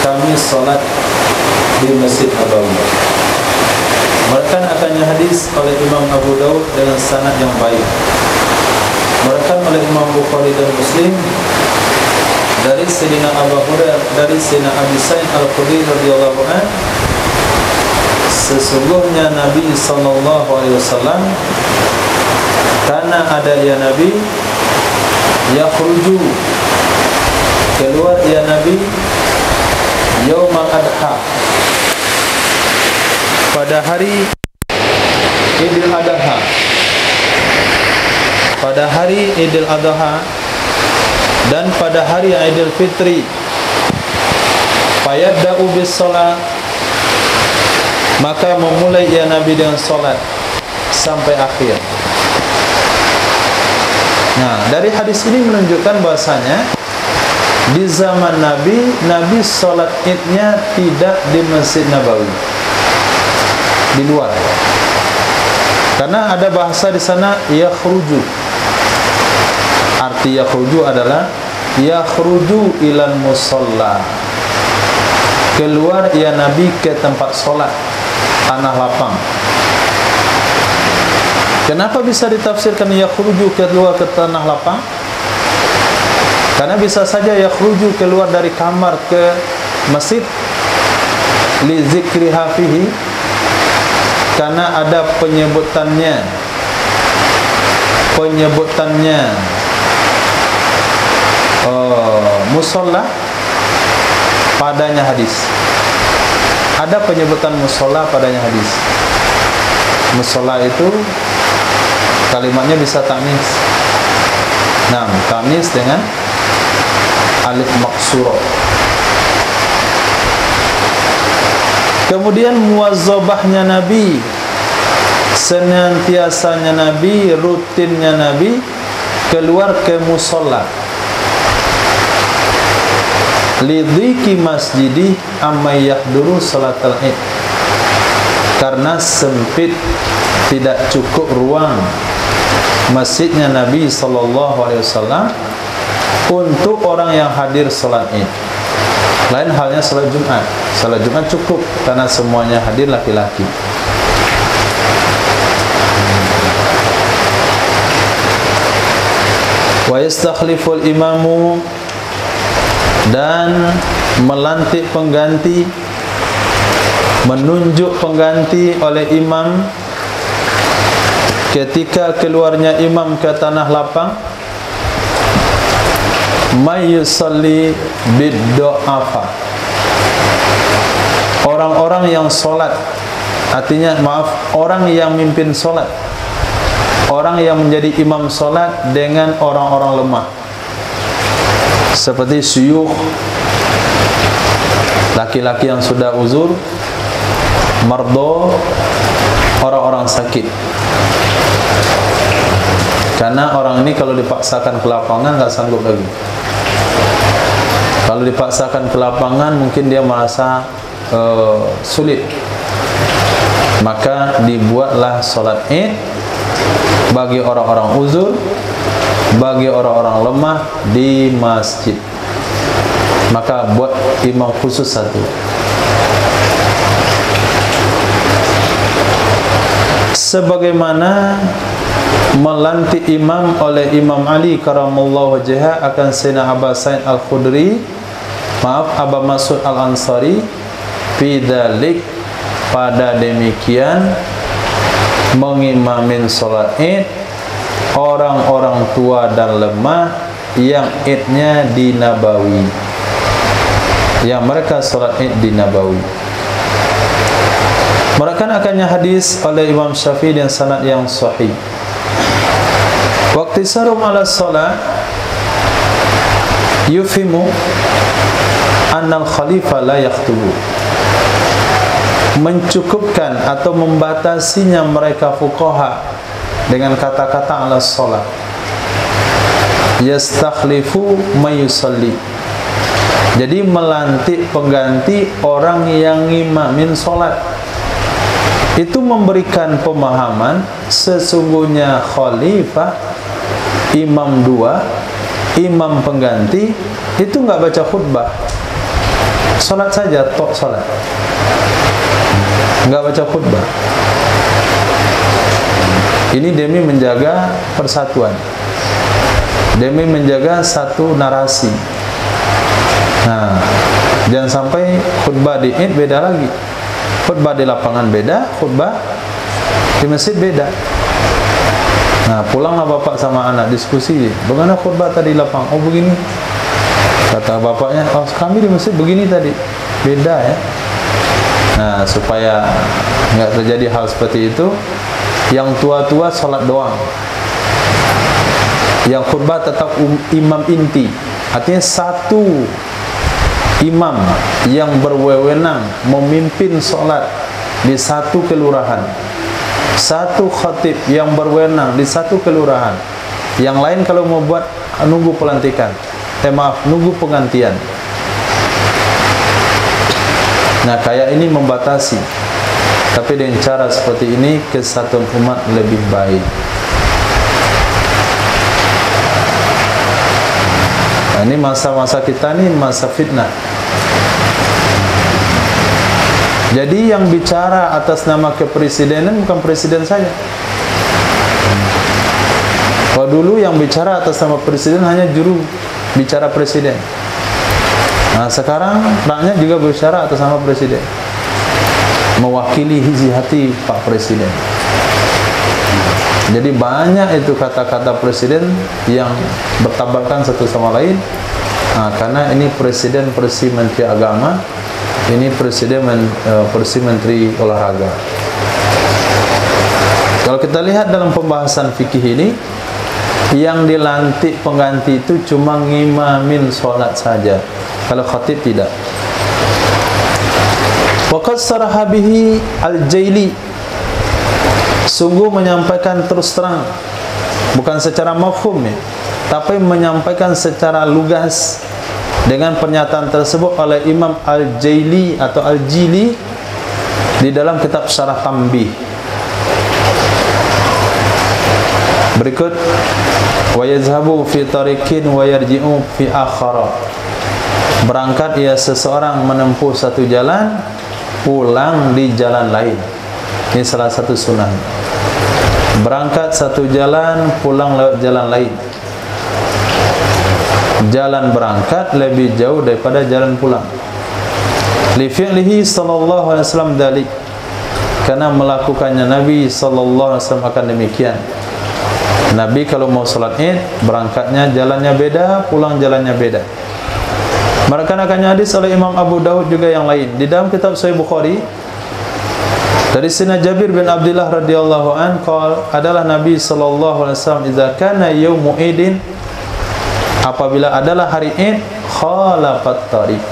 kami salat di Masjid Nabawi. Merekam akannya hadis oleh Imam Abu Daud dengan sanad yang baik. Merekam oleh Imam Bukhari dan Muslim dari Sayyidina Abu Hurairah, dari Sayyidina Abi Sa'id Al-Khudri radhiyallahu anhu, sesungguhnya Nabi sallallahu alaihi wasallam, karena ada ya Nabi yakhruju, keluar ya Nabi Yaumal Adha, pada hari Idul Adha, pada hari Idul Adha dan pada hari Idul Fitri. Fayadda'u bis salat, maka memulai ya Nabi dengan salat sampai akhir. Nah, dari hadis ini menunjukkan bahasanya di zaman Nabi, Nabi salat Idnya tidak di Masjid Nabawi, di luar. Karena ada bahasa di sana yakhruju. Arti yakhruju adalah yakhruju ilal musalla, keluar ya Nabi ke tempat solat, tanah lapang. Kenapa bisa ditafsirkan yakhruju keluar ke tanah lapang? Karena bisa saja yakhruju keluar dari kamar ke masjid li zikriha fihi, karena ada penyebutannya musalla padanya hadis. Ada penyebutan musalla padanya hadis. Musalla itu kalimatnya bisa ta'nis. Nah, ta'nis dengan alif maqsurah. Kemudian muwazzabahnya Nabi, senantiasanya Nabi, rutinnya Nabi keluar ke musalla. Lidhiki masjidi amma yahduru salatal id, karena sempit, tidak cukup ruang masjidnya Nabi SAW untuk orang yang hadir salat id. Lain halnya salat Jumat. Salat Jumat cukup karena semuanya hadir laki-laki. Wa yastakhliful imamu, dan melantik pengganti, menunjuk pengganti oleh imam ketika keluarnya imam ke tanah lapang. May yusalli bid-du'afa, orang-orang yang solat Artinya maaf, orang yang mimpin solat, orang yang menjadi imam solat dengan orang-orang lemah, seperti syuyukh, laki-laki yang sudah uzur, mardo, orang-orang sakit. Karena orang ini kalau dipaksakan ke lapangan nggak sanggup lagi. Kalau dipaksakan ke lapangan mungkin dia merasa sulit. Maka dibuatlah solat Id bagi orang-orang uzur, bagi orang-orang lemah di masjid. Maka buat imam khusus satu. Sebagaimana melantik imam oleh Imam Ali karamallahu wajhah akan Sayyidina Abu Sa'id Al-Khudri, Abu Mas'ud Al-Ansari, bidzalik, pada demikian mengimamin salat Id orang-orang tua dan lemah yang Idnya di Nabawi, yang mereka salat Id di Nabawi. Merakan akannya hadis oleh Imam Syafi'i dan sanad yang sahih. Waqti sarum ala salat yufimu annal khalifah la yaktubu, mencukupkan atau membatasinya mereka fuqaha dengan kata-kata ala salat, yastakhlifu mayusalli, jadi melantik pengganti orang yang ngimamin solat. Itu memberikan pemahaman sesungguhnya khalifah, imam dua, imam pengganti itu enggak baca khutbah, salat saja, tok salat, enggak baca khutbah. Ini demi menjaga persatuan, demi menjaga satu narasi. Nah, jangan sampai khutbah di Id beda lagi, khutbah di lapangan beda, khutbah di masjid beda. Nah, pulanglah bapak sama anak diskusi, bagaimana khutbah tadi di lapangan? Oh begini, kata bapaknya. Oh kami di masjid begini tadi, beda ya. Nah, supaya nggak terjadi hal seperti itu, yang tua-tua sholat doang, yang khutbah tetap imam inti, artinya satu imam yang berwenang memimpin sholat di satu kelurahan, satu khatib yang berwenang di satu kelurahan. Yang lain kalau mau buat nunggu pelantikan, nunggu penggantian. Nah, kayak ini membatasi. Tapi dengan cara seperti ini kesatuan umat lebih baik. Nah, ini masa-masa kita ini masa fitnah. Jadi yang bicara atas nama kepresidenan bukan presiden saja. Kalau dulu yang bicara atas nama presiden hanya juru bicara presiden. Nah, sekarang rakyat juga bicara atas nama presiden, mewakili isi hati Pak Presiden. Jadi banyak itu kata-kata presiden yang bertabrakan satu sama lain. Nah, karena ini presiden persi menteri agama, ini presiden persi menteri olahraga. Kalau kita lihat dalam pembahasan fikih ini, yang dilantik pengganti itu cuma ngimamin sholat saja. Kalau khatib tidak. Waqad saraha bihi al-Jaili, sungguh menyampaikan terus terang, bukan secara mafhum ya, tapi menyampaikan secara lugas dengan pernyataan tersebut oleh Imam Al-Jaili atau Al-Jili di dalam kitab Syarah Tanbih. Berikut, wa yazhabu fi tariqin wa yarji'u fi akhara, berangkat ia seseorang menempuh satu jalan, pulang di jalan lain. Ini salah satu sunnah. Berangkat satu jalan, pulang lewat jalan lain. Jalan berangkat lebih jauh daripada jalan pulang. Li fi'lihi sallallahu alaihi wasallam dalik, karena melakukannya Nabi sallallahu alaihi wasallam akan demikian. Nabi kalau mau salat Id, berangkatnya jalannya beda, pulang jalannya beda. Merakan akannya hadis oleh Imam Abu Daud juga yang lain. Di dalam kitab Sahih Bukhari Dari Sayyidina Jabir bin Abdullah radhiyallahu an qala adalah Nabi sallallahu alaihi wasallam idza kana yaumu idin, apabila adalah hari Id, khalaqat tariq,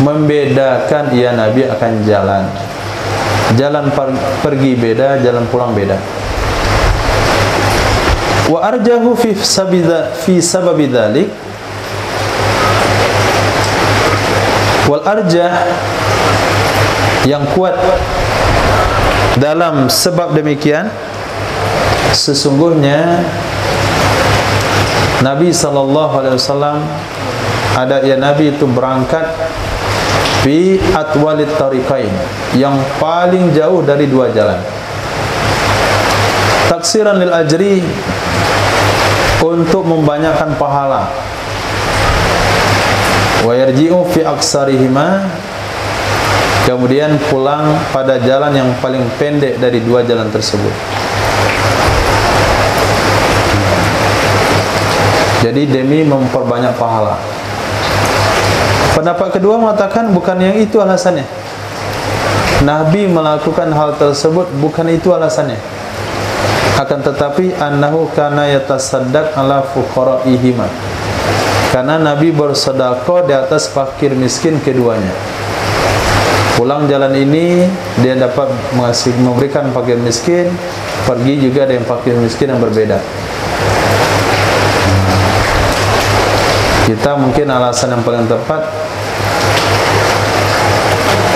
membedakan ia Nabi akan jalan. Jalan pergi beda, jalan pulang beda. Wa arjahu fi sababi dzalik, wal arjah, yang kuat dalam sebab demikian, sesungguhnya Nabi sallallahu alaihi wasallam Nabi itu berangkat fi atwalit tariqain, yang paling jauh dari dua jalan. Taksiran lil ajri, untuk membanyakkan pahala. Wa yarji'u fi aksarihima, kemudian pulang pada jalan yang paling pendek dari dua jalan tersebut. Jadi demi memperbanyak pahala. Pendapat kedua mengatakan bukan yang itu alasannya. Nabi melakukan hal tersebut bukan itu alasannya. Akan tetapi annahu kana yatasaddaq ala fuqaraihima, karena Nabi bersedekah di atas fakir miskin keduanya. Pulang jalan ini dia dapat memberikan fakir miskin, pergi juga dengan fakir miskin yang berbeda. Kita mungkin alasan yang paling tepat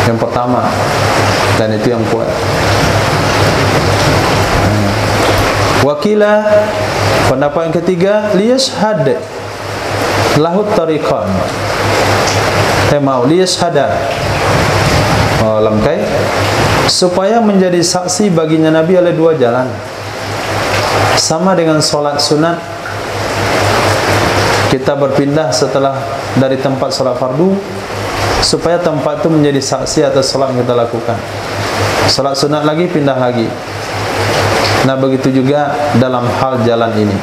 yang pertama, dan itu yang kuat. Wakilah, pendapat yang ketiga, liyashhad lahut tariqan, liyashhada, lamkai, supaya menjadi saksi baginya Nabi oleh dua jalan. Sama dengan sholat sunat, kita berpindah setelah dari tempat sholat fardu, supaya tempat itu menjadi saksi atas sholat yang kita lakukan. Sholat sunat lagi, pindah lagi. Nah begitu juga dalam hal jalan ini.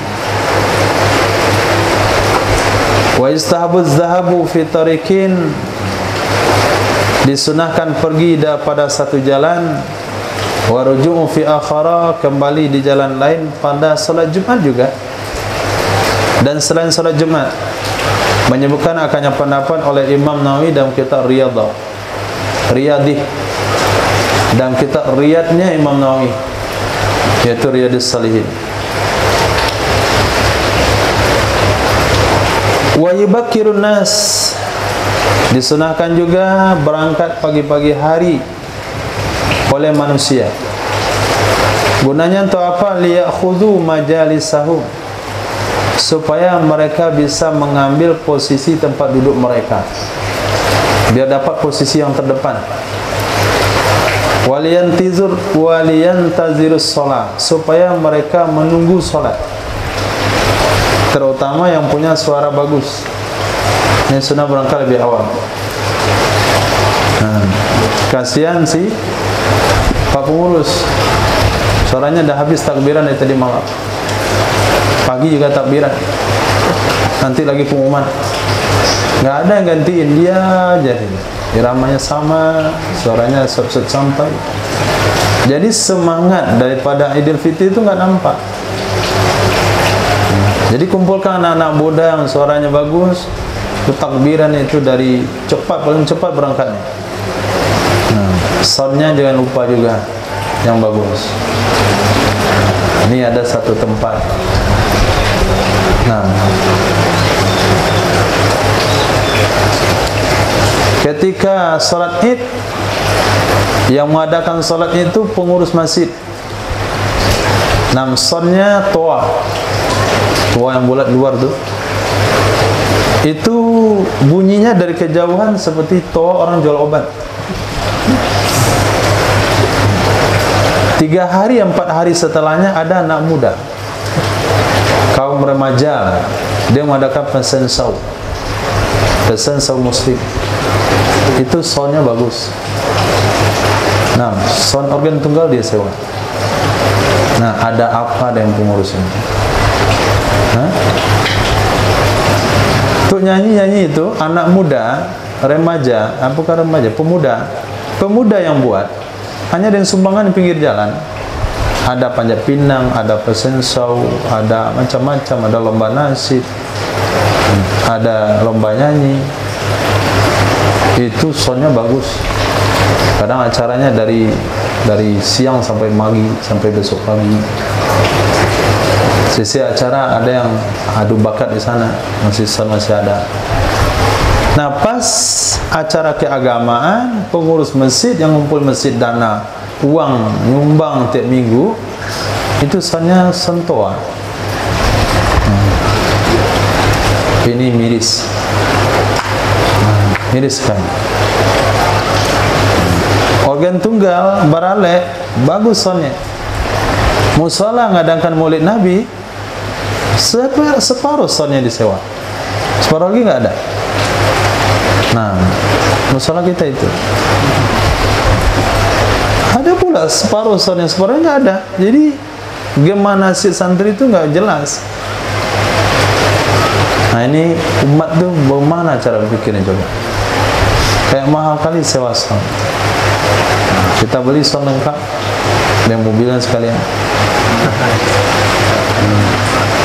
Wa istahabuz zahabu fi tariqin, disunahkan pergi pada satu jalan. Wa ruju'u fi akhara, kembali di jalan lain pada salat Jumat juga. Dan selain salat Jumat, menyebutkan akannya pendapat oleh Imam Nawawi dalam kitab Riyadih, dan kitab Riyadnya Imam Nawawi, yaitu Riyadus Salihin. Wa yubakkirun nas, disunahkan juga berangkat pagi-pagi hari oleh manusia. Gunanya untuk apa? Liyakhudhu majalisahum, supaya mereka bisa mengambil posisi tempat duduk mereka, biar dapat posisi yang terdepan. Waliyantazirus sholat, supaya mereka menunggu sholat, terutama yang punya suara bagus. Ini sunnah berangkat lebih awal. Kasihan sih Pak Pengurus, suaranya dah habis takbiran dari tadi malam, pagi juga takbiran, nanti lagi pengumuman, nggak ada yang gantiin dia aja. Iramanya sama, suaranya set-set sampai. Jadi semangat daripada Idul Fitri itu nggak nampak. Jadi kumpulkan anak-anak muda yang suaranya bagus, takbiran itu dari cepat, paling cepat berangkatnya. Soundnya jangan lupa juga yang bagus. Ini ada satu tempat. Ketika sholat Id, yang mengadakan sholat itu pengurus masjid. Soundnya toa yang bulat luar tuh, itu bunyinya dari kejauhan seperti toa orang jual obat. 3 hari 4 hari setelahnya ada anak muda, kaum remaja, dia mengadakan pesan saum muslim. Itu soundnya bagus. Sound organ tunggal dia sewa. Ada apa dengan pengurus ini? Untuk nyanyi itu anak muda, remaja, bukan remaja, pemuda yang buat. hanya dengan sumbangan di pinggir jalan. Ada panjat pinang, ada pesensau, ada macam-macam, ada lomba nasib, ada lomba nyanyi. Itu soundnya bagus. Kadang acaranya dari siang sampai pagi, sampai besok pagi. Sisi acara ada yang adu bakat di sana, masih ada. Nah, pas acara keagamaan, pengurus masjid yang ngumpul masjid dana, uang nyumbang tiap minggu, itu soalnya sentoa. Ini miris. Miris kan. Organ tunggal, barale, bagus soalnya. Musala ngadakan maulid Nabi, separuh soalnya disewa. Separuh lagi nggak ada. Nah, musala kita itu ada pula separuh soalnya, separuhnya nggak ada. Jadi gimana nasib santri itu nggak jelas. Nah, ini umat tuh bagaimana cara berpikirnya coba? Kayak mahal kali sewa sound. Kita beli sound lengkap dan mobilnya sekalian.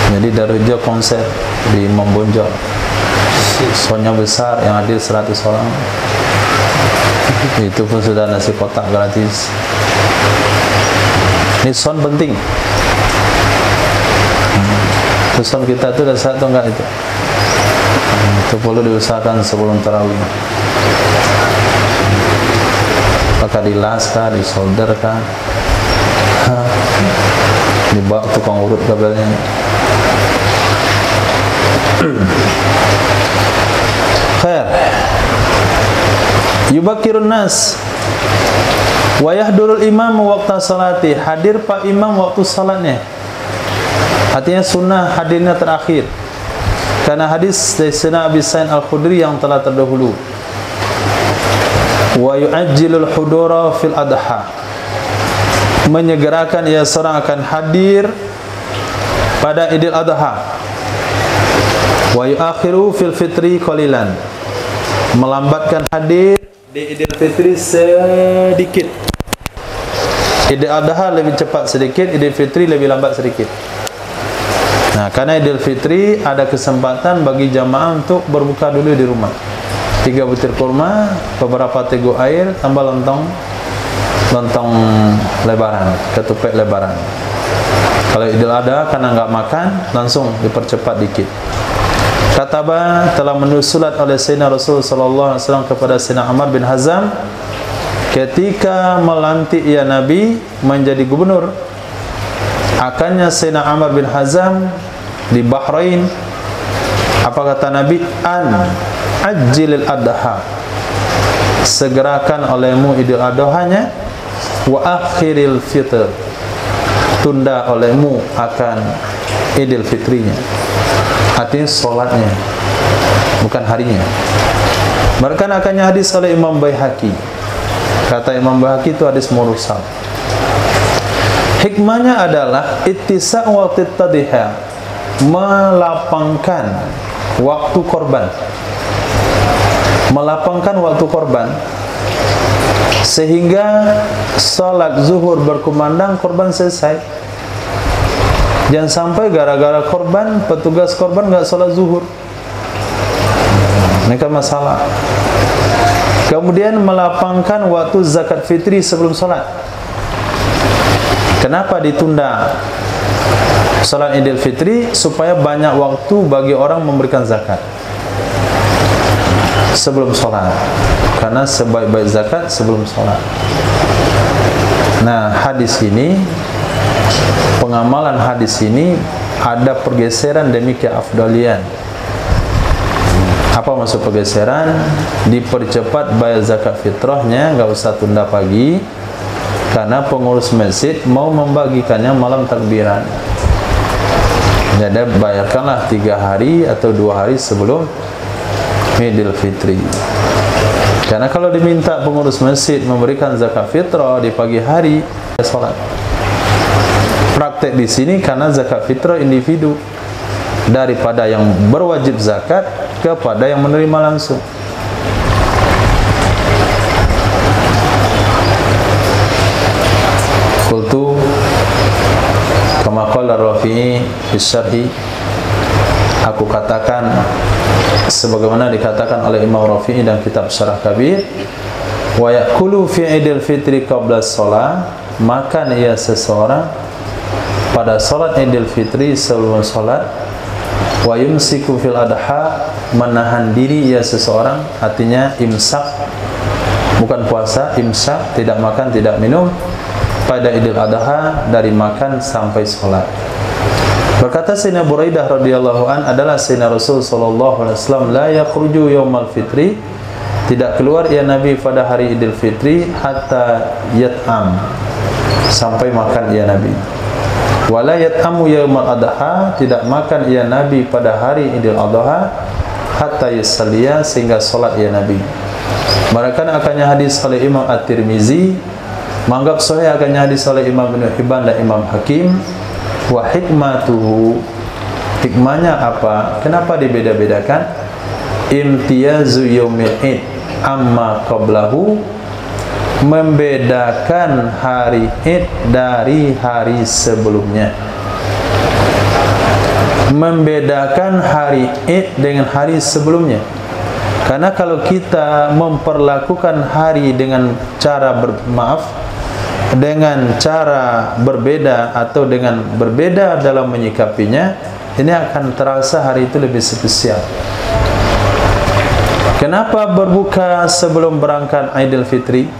Jadi dari jauh konser di Imam Bonjol, soundnya besar yang hadir 100 orang. Itu pun sudah nasi kotak gratis. Ini sound penting. Sound kita itu ada satu enggak itu? Itu perlu diusahakan sebelum tarawih. Apakah dilaskah, disolderkah, dibawa tukang urut kabelnya. Khair. Yubakirun nas wa yahdurul imam waqta salati. Hadir pak imam waktu salatnya. Artinya sunnah hadirnya terakhir. Karena hadis dari Sayyidina Abi Sa'id Al-Khudri yang telah terdahulu. Wa yu'ajjilul hudura fil adha. Menyegerakan ia seorang akan hadir pada Idul Adha. Wa yu'akhiru fil fitri qalilan. Melambatkan hadir di Idul Fitri sedikit. Idul Adha lebih cepat sedikit, Idul Fitri lebih lambat sedikit. Nah, karena Idul Fitri ada kesempatan bagi jamaah untuk berbuka dulu di rumah. 3 butir kurma, beberapa teguk air, tambah lontong lebaran, ketupat lebaran. Kalau Idul Adha karena enggak makan, langsung dipercepat dikit. Kataba telah menusulat oleh Sayyidina Rasul sallallahu alaihi wasallam kepada Sayyidina Amr bin Hazam ketika melantik ia Nabi menjadi gubernur. Akannya Sayyidina Amr bin Hazam di Bahrain, apa kata Nabi? Ajilil adha, segerakan olehmu Idul Adhanya, wa akhiril fitr, tunda olehmu akan Idul Fitrinya. Artinya solatnya, bukan harinya. Mereka akannya hadis oleh Imam Baihaqi. Kata Imam Baihaqi itu hadis mursal. Hikmahnya adalah ittisa' waqti tadhiya, melapangkan waktu korban. Melapangkan waktu korban sehingga salat zuhur berkumandang, korban selesai. Jangan sampai gara-gara korban, petugas korban enggak salat zuhur. Ini kan masalah. Kemudian melapangkan waktu zakat fitri sebelum salat. Kenapa ditunda salat Idul Fitri? Supaya banyak waktu bagi orang memberikan zakat sebelum salat. Karena sebaik-baik zakat sebelum salat. Nah, hadis ini, pengamalan hadis ini ada pergeseran demi keafdalian. Apa maksud pergeseran? Dipercepat bayar zakat fitrahnya, enggak usah tunda pagi. Karena pengurus masjid mau membagikannya malam takbiran. Jadi bayarkanlah 3 hari atau 2 hari sebelum Idul Fitri. Karena kalau diminta pengurus masjid memberikan zakat fitrah di pagi hari, salat. Praktek di sini karena zakat fitrah individu, daripada yang berwajib zakat kepada yang menerima langsung. Qultu kama qala Rafi'i fi syarhi, aku katakan sebagaimana dikatakan oleh Imam Rafi'i dan kitab Syarah Kabir, wa yaqulu fi Idul Fitri qabla shalah, makan ia seseorang pada salat Idul Fitri sebelum salat, wa yumsiku fil adha, menahan diri ia seseorang, artinya imsak, bukan puasa, imsak, tidak makan tidak minum pada Idul Adha dari makan sampai salat. Berkata Sayyidina Buraidah radhiyallahu an, adalah Sayyidina Rasul sallallahu alaihi wasallam la yakhruju yaumal fitri, tidak keluar ia Nabi pada hari Idul Fitri, hatta yat'am, sampai makan ia Nabi. Wala yat'amu yaumal adha, tidak makan ia Nabi pada hari Idul Adha, hatta yusalliya, sehingga salat ia Nabi. Mereka akannya hadis oleh Imam At-Tirmizi, menganggap sahih akannya hadis oleh Imam Ibnu Hibban dan Imam Hakim. Wa hikmatuhu, hikmahnya apa? Kenapa dibeda-bedakan? Imtiyazu yaumil id amma qablahu, membedakan hari id dari hari sebelumnya. Membedakan hari id dengan hari sebelumnya. Karena kalau kita memperlakukan hari dengan cara dengan cara berbeda atau dengan berbeda dalam menyikapinya, ini akan terasa hari itu lebih spesial. Kenapa berbuka sebelum berangkat Idul Fitri?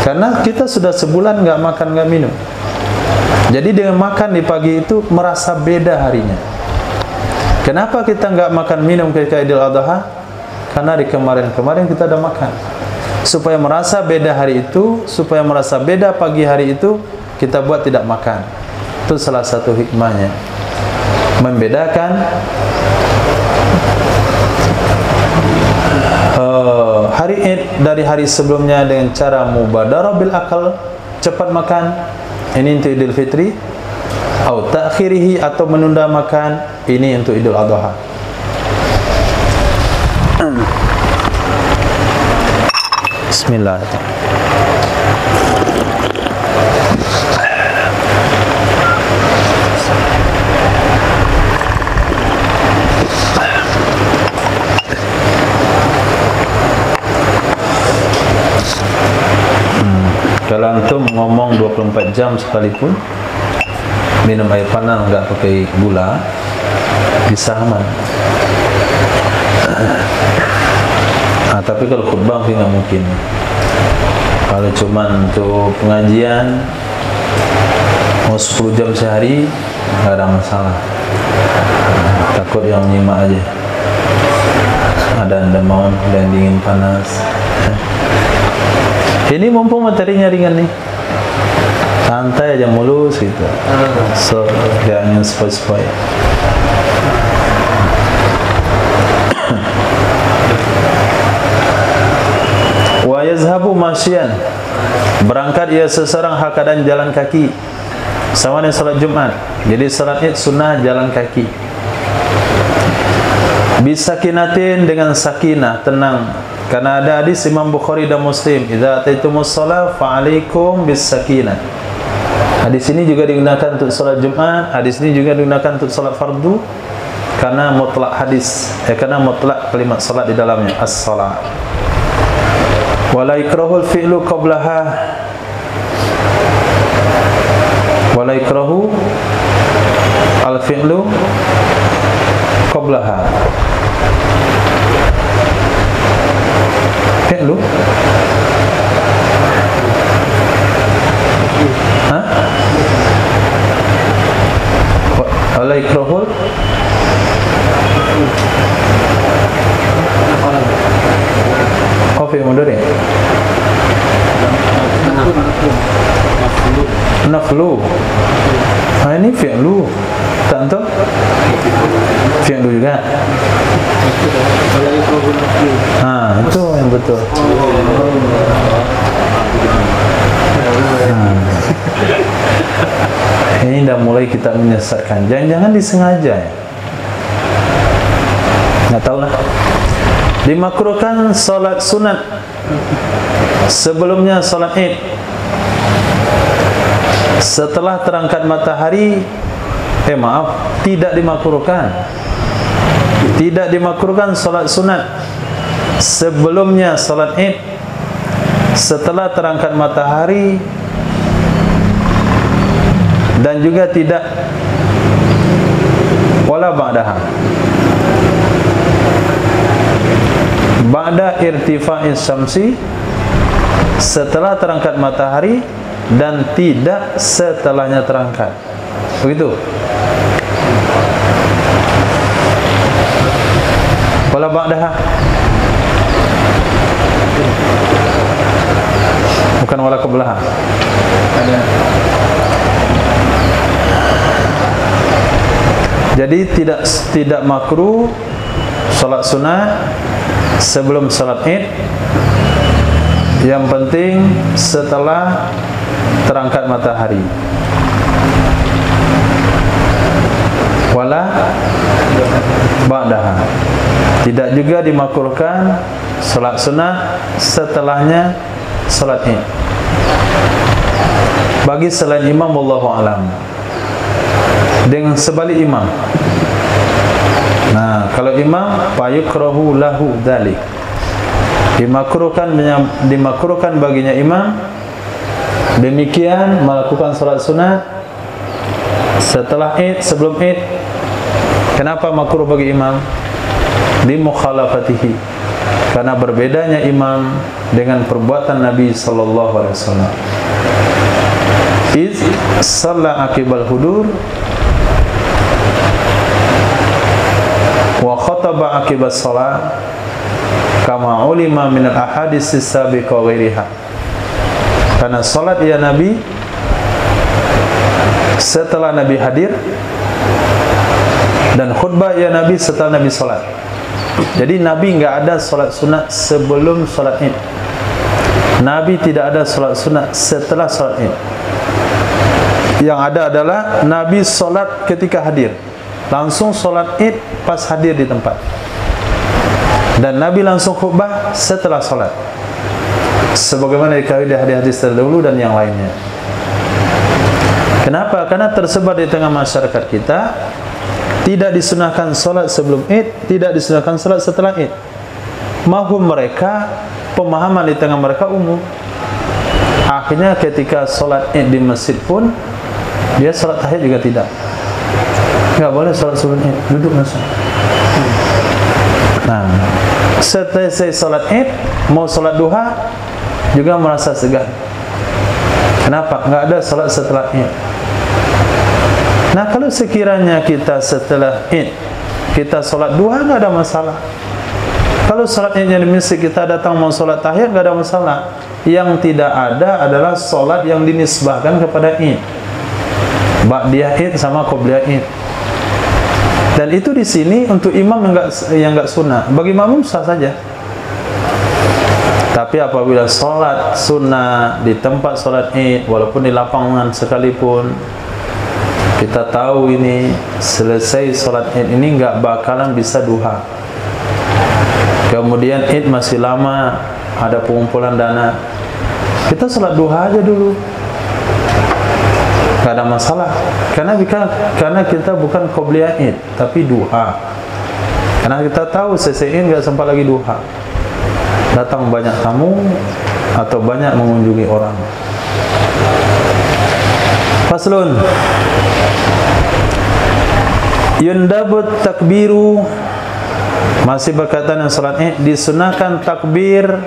Karena kita sudah sebulan nggak makan nggak minum. Jadi dengan makan di pagi itu merasa beda harinya. Kenapa kita nggak makan minum ketika Idul Adha? Karena di kemarin-kemarin kita ada makan. Supaya merasa beda hari itu, supaya merasa beda pagi hari itu, kita buat tidak makan. Itu salah satu hikmahnya, membedakan hari Id dari hari sebelumnya dengan cara mubadarah bil akal, cepat makan, ini untuk Idul Fitri, atau ta'khirihi, atau menunda makan, ini untuk Idul Adha. Bismillahirrahmanirrahim. Kalau antum ngomong 24 jam sekalipun, minum air panas enggak pakai gula, bisa aman. Tapi kalau khutbah sih nggak mungkin. Kalau cuman untuk pengajian mau 10 jam sehari nggak ada masalah. Takut yang nyimak aja, ada demam dan dingin panas. Ini mumpung materinya ringan nih, santai aja, mulus gitu. So jangan sepoi-sepoi. Wa yazhabu masyian, berangkat ia seseorang hal keadaan jalan kaki, sama dengan salat Jumat. Jadi salat Id sunnah jalan kaki. Bisakinatin, dengan sakinah, tenang. Karena ada hadis Imam Bukhari dan Muslim, idza ataitumus shalah fa'alaikum bisakinah. Hadis ini juga digunakan untuk salat Jumat, hadis ini juga digunakan untuk salat fardu, karena mutlak hadis, karena mutlak kalimat salat di dalamnya, as-shalah. Wala ikrahul fi'lu qablaha, wala ikrahu al-fi'lu qablaha. Fi'lu? Hah? Wala ikrahul fi'il mudhari'. Naflu. Nah, ini fi'lu. Tentu fi'lu juga. Nah, itu yang betul. Ini dah mulai kita menyesatkan. Jangan-jangan disengaja ya. Nggak tahu lah. Dimakruhkan salat sunat sebelumnya salat Id. setelah terangkat matahari, tidak dimakruhkan. Tidak dimakruhkan salat sunat sebelumnya salat Id, setelah terangkat matahari, dan juga tidak wala ba'daha, ba'da irtifa'is syamsi, setelah terangkat matahari, dan tidak setelahnya terangkat. Begitu. Wala ba'daha, bukan wala qablaha. Ada. Jadi tidak makruh salat sunat sebelum salat Id. Yang penting setelah terangkat matahari. Wala ba'daha. Tidak juga dimakruhkan salat sunat setelahnya salat Id. Bagi selain imam, wallahu alam. Dengan sebalik imam. Nah, kalau imam, fayukrahu lahu dzalik. Dimakruhkan baginya imam demikian melakukan salat sunat setelah Id, sebelum Id. Kenapa makruh bagi imam? Di mukhalafatihi, karena berbedanya imam dengan perbuatan Nabi sallallahu alaihi wasallam. Iz shalla aqibal hudur wa khataba aqibas shalah kama ulima min al ahadits as-sabiqah wa ghairiha. Karena salat ya Nabi setelah Nabi hadir, dan khutbah ya Nabi setelah Nabi salat. Jadi Nabi enggak ada salat sunat sebelum salat Id. Nabi tidak ada salat sunat setelah salat Id. Yang ada adalah Nabi salat ketika hadir, langsung salat Id pas hadir di tempat, dan Nabi langsung khutbah setelah salat, sebagaimana diketahui di hadis-hadis terdahulu dan yang lainnya. Kenapa? Karena tersebar di tengah masyarakat kita, tidak disunahkan salat sebelum Id, tidak disunahkan salat setelah Id. Mahum mereka, pemahaman di tengah mereka umum. Akhirnya ketika salat Id di masjid pun, dia salat tahiyat juga tidak. Enggak boleh salat sebelum Id, duduk langsung. Nah, setelah salat Id, mau salat duha juga merasa segan. Kenapa? Enggak ada salat setelah Id. Nah, kalau sekiranya kita setelah Id kita salat duha, enggak ada masalah. Kalau salat Id di masjid kita datang mau salat tahiyat, enggak ada masalah. Yang tidak ada adalah salat yang dinisbahkan kepada Id, ba'diyah Id sama qobliyah Id. Dan itu di sini untuk imam yang enggak sunnah. Bagi makmum sah saja. Tapi apabila salat sunnah di tempat salat Id, walaupun di lapangan sekalipun, kita tahu ini selesai salat Id ini enggak bakalan bisa duha. Kemudian Id masih lama, ada pengumpulan dana, kita salat duha aja dulu, enggak ada masalah. Karena kita bukan qobliyah Id, tapi duha. Karena kita tahu selesai Id enggak sempat lagi duha, datang banyak tamu atau banyak mengunjungi orang. Faslun, yundabut takbiru, masih berkaitan dengan salat Id, disunahkan takbir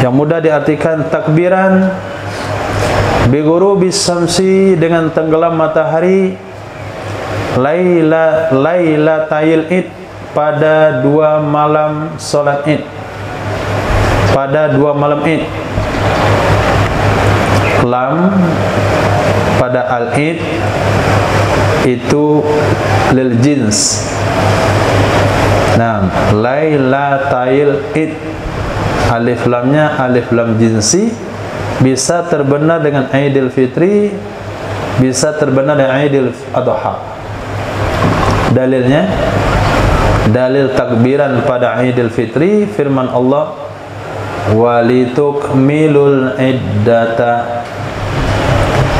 yang mudah diartikan takbiran bi ghurubis syamsi, dengan tenggelam matahari, lailatayil Id, pada 2 malam salat Id, pada 2 malam Id. Lam pada al-Id itu lil jins. Nah, lailatayil Id, alif lamnya alif lam jinsi, bisa terbenar dengan Aidil Fitri, bisa terbenar dengan Aidil Adha. Dalilnya, dalil takbiran pada Aidil Fitri, firman Allah, walitukmilul iddata,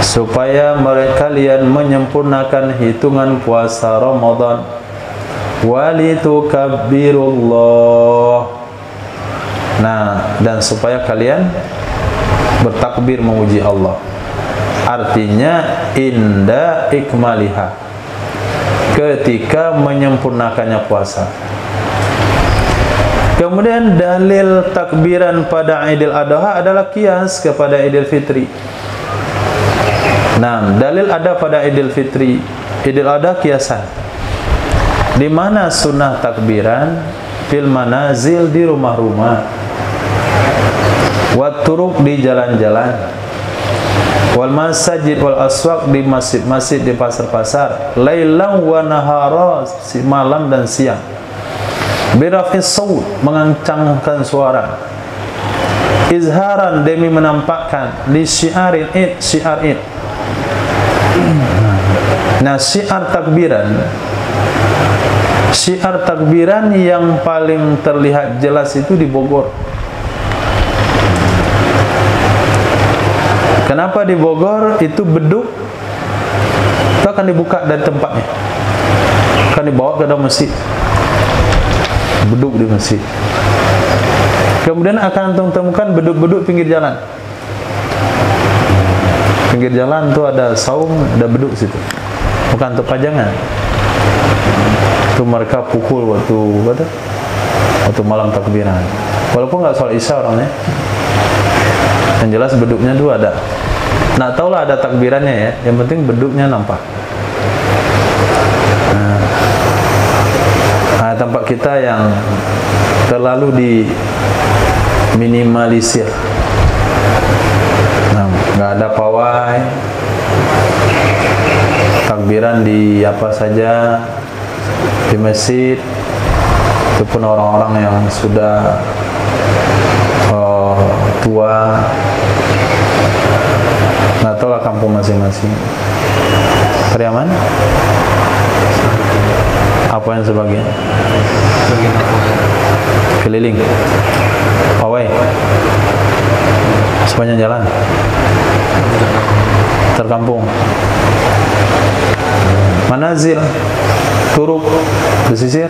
supaya kalian menyempurnakan hitungan puasa Ramadan. Walitukabbirullah. Nah, dan supaya kalian bertakbir memuji Allah. Artinya inda ikmaliha, ketika menyempurnakannya puasa. Kemudian dalil takbiran pada Idul Adha adalah kias kepada Idul Fitri. Nah, dalil ada pada Idul Fitri, Idul Adha kiasan. Di mana sunnah takbiran? Fil manazil, di rumah-rumah. Wat turuq, di jalan-jalan. Wal masajid wal aswaq, di masjid-masjid, di pasar-pasar. Lailan wa nahara, malam dan siang. Birafis saut, mengencangkan suara. Izharan, demi menampakkan. Li syiarin id, syiar id. Nah, syiar takbiran yang paling terlihat jelas itu di Bogor. Kenapa di Bogor? Itu beduk itu akan dibuka dari tempatnya, akan dibawa ke dalam masjid, beduk di masjid. Kemudian akan temukan beduk-beduk pinggir jalan. Pinggir jalan itu ada saung, ada beduk situ, bukan untuk pajangan. Itu mereka pukul waktu malam takbiran. Walaupun nggak sholat isya orangnya, yang jelas beduknya itu ada. Nah, taulah ada takbirannya ya. Yang penting beduknya nampak. Nah, tempat kita yang terlalu diminimalisir. Nah, nggak ada pawai, takbiran di apa saja, di masjid. Itu pun orang-orang yang sudah tua. Nggak tahu lah kampung masing-masing. Pariaman? Apa yang sebagian? Keliling. Pawai. Sepanjang jalan. Terkampung. Manazil. Turuk. Pesisir.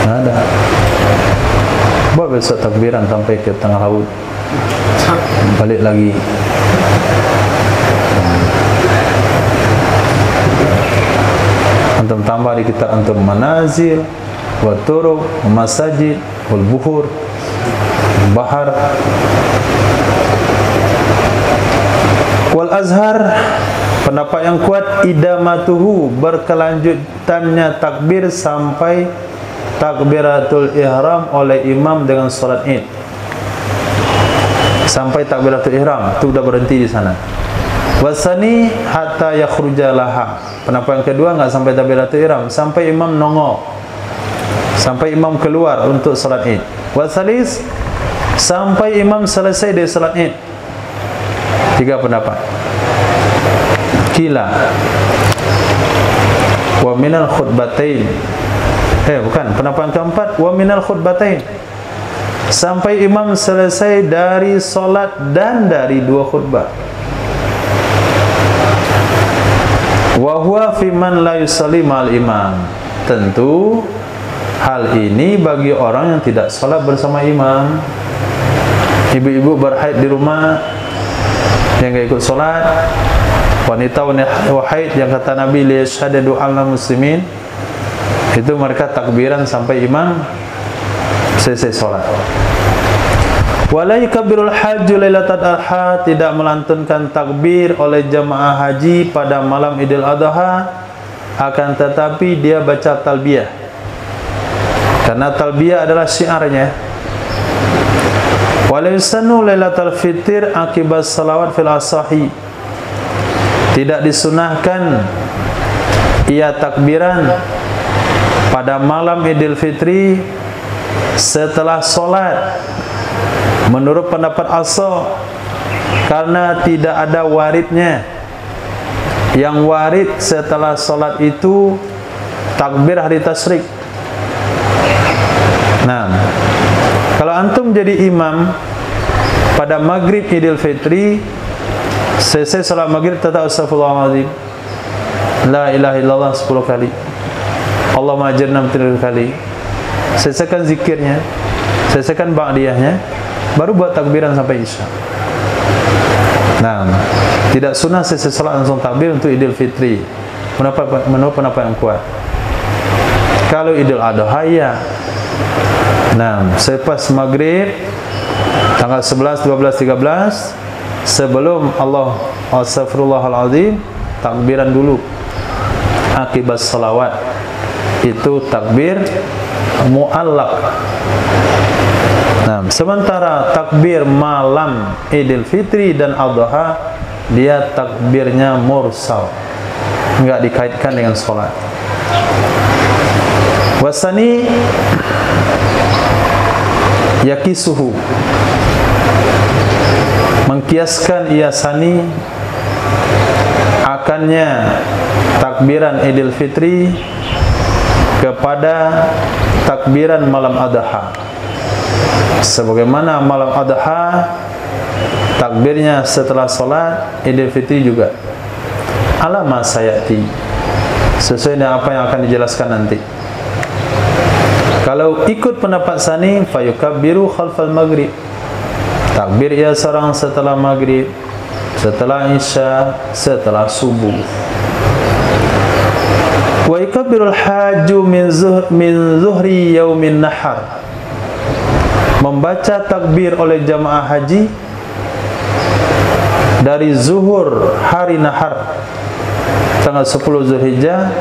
Nggak ada. Buat besok takbiran sampai ke tengah laut, balik lagi. Antum tambah di kita antum manazil, wa turuq, masajid, wal buhur, bahar. Wal azhar, pendapat yang kuat, idamatuhu, berkelanjutannya takbir sampai takbiratul ihram oleh imam dengan salat id. Sampai takbiratul ihram, itu sudah berhenti di sana. Wasani hatta yakhruja laha. Pendapat yang kedua enggak sampai takbiratul ihram, sampai imam nongol, sampai imam keluar untuk salat id. Wasalis, sampai imam selesai dari salat id. Tiga pendapat. Kila wa minal khutbatain. Bukan, pendapat keempat, wa minal khutbatain, sampai imam selesai dari solat dan dari dua khutbah. Wa huwa fi man la yusalli ma'al imam. Tentu hal ini bagi orang yang tidak salat bersama imam. Ibu-ibu berhaid di rumah yang enggak ikut salat, wanita haid yang kata Nabi liyashhadu al muslimin, itu mereka takbiran sampai imam selesai sholat. Wala yukabbirul hajju lailatul adha, tidak melantunkan takbir oleh jamaah haji pada malam Idul Adha, akan tetapi dia baca talbiyah, karena talbiyah adalah syiarnya. Wala yusannu lailatul fitr akibat salawat fil asahi, tidak disunahkan ia takbiran pada malam Idul Fitri setelah solat menurut pendapat ashab, karena tidak ada waridnya. Yang warid setelah solat itu takbir hari tasyrik. Nah, kalau antum jadi imam pada maghrib Idul Fitri, selesai salat maghrib tetap astagfirullahaladzim, la ilaha illallah 10 kali, Allahumma ajirna 3 kali, selesaikan zikirnya, selesaikan ba'diyahnya, baru buat takbiran sampai isya. Nah, tidak sunnah selesai salat langsung takbir untuk Idul Fitri. Menurut pendapat yang kuat. Kalau Idul Adha ya. Nah, selepas maghrib tanggal 11, 12, 13 sebelum Allah astagfirullahaladzim, takbiran dulu akibat salawat, itu takbir mu'allaq. Nah, sementara takbir malam Idul Fitri dan Adha, dia takbirnya mursal, enggak dikaitkan dengan sholat. Wasani yakisuhu, mengkiaskan ia sani akannya takbiran Idul Fitri kepada takbiran malam Adha. Sebagaimana malam Adha takbirnya setelah sholat, Idul Fitri juga alama sayati, sesuai dengan apa yang akan dijelaskan nanti. Kalau ikut pendapat sani, fayukabbiru khalfal maghrib, takbir ia seorang setelah maghrib, setelah isya, setelah subuh. Wa yukabbirul haju min zuhri yaumin nahar, membaca takbir oleh jamaah haji dari zuhur hari nahar tanggal 10 Zulhijjah,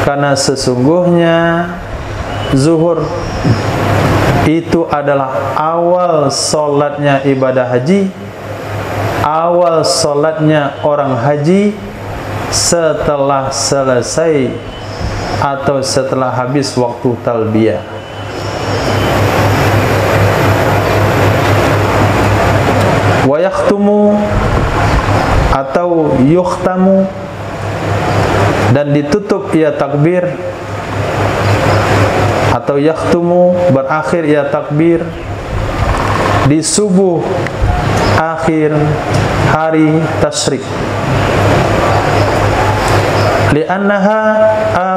karena sesungguhnya zuhur itu adalah awal solatnya ibadah haji, awal solatnya orang haji setelah selesai atau setelah habis waktu talbiyah. Wa yakhtumu atau yukhtamu, dan ditutup ia takbir, atau yakhtumu berakhir ia takbir di subuh akhir hari tasyrik, li'annaha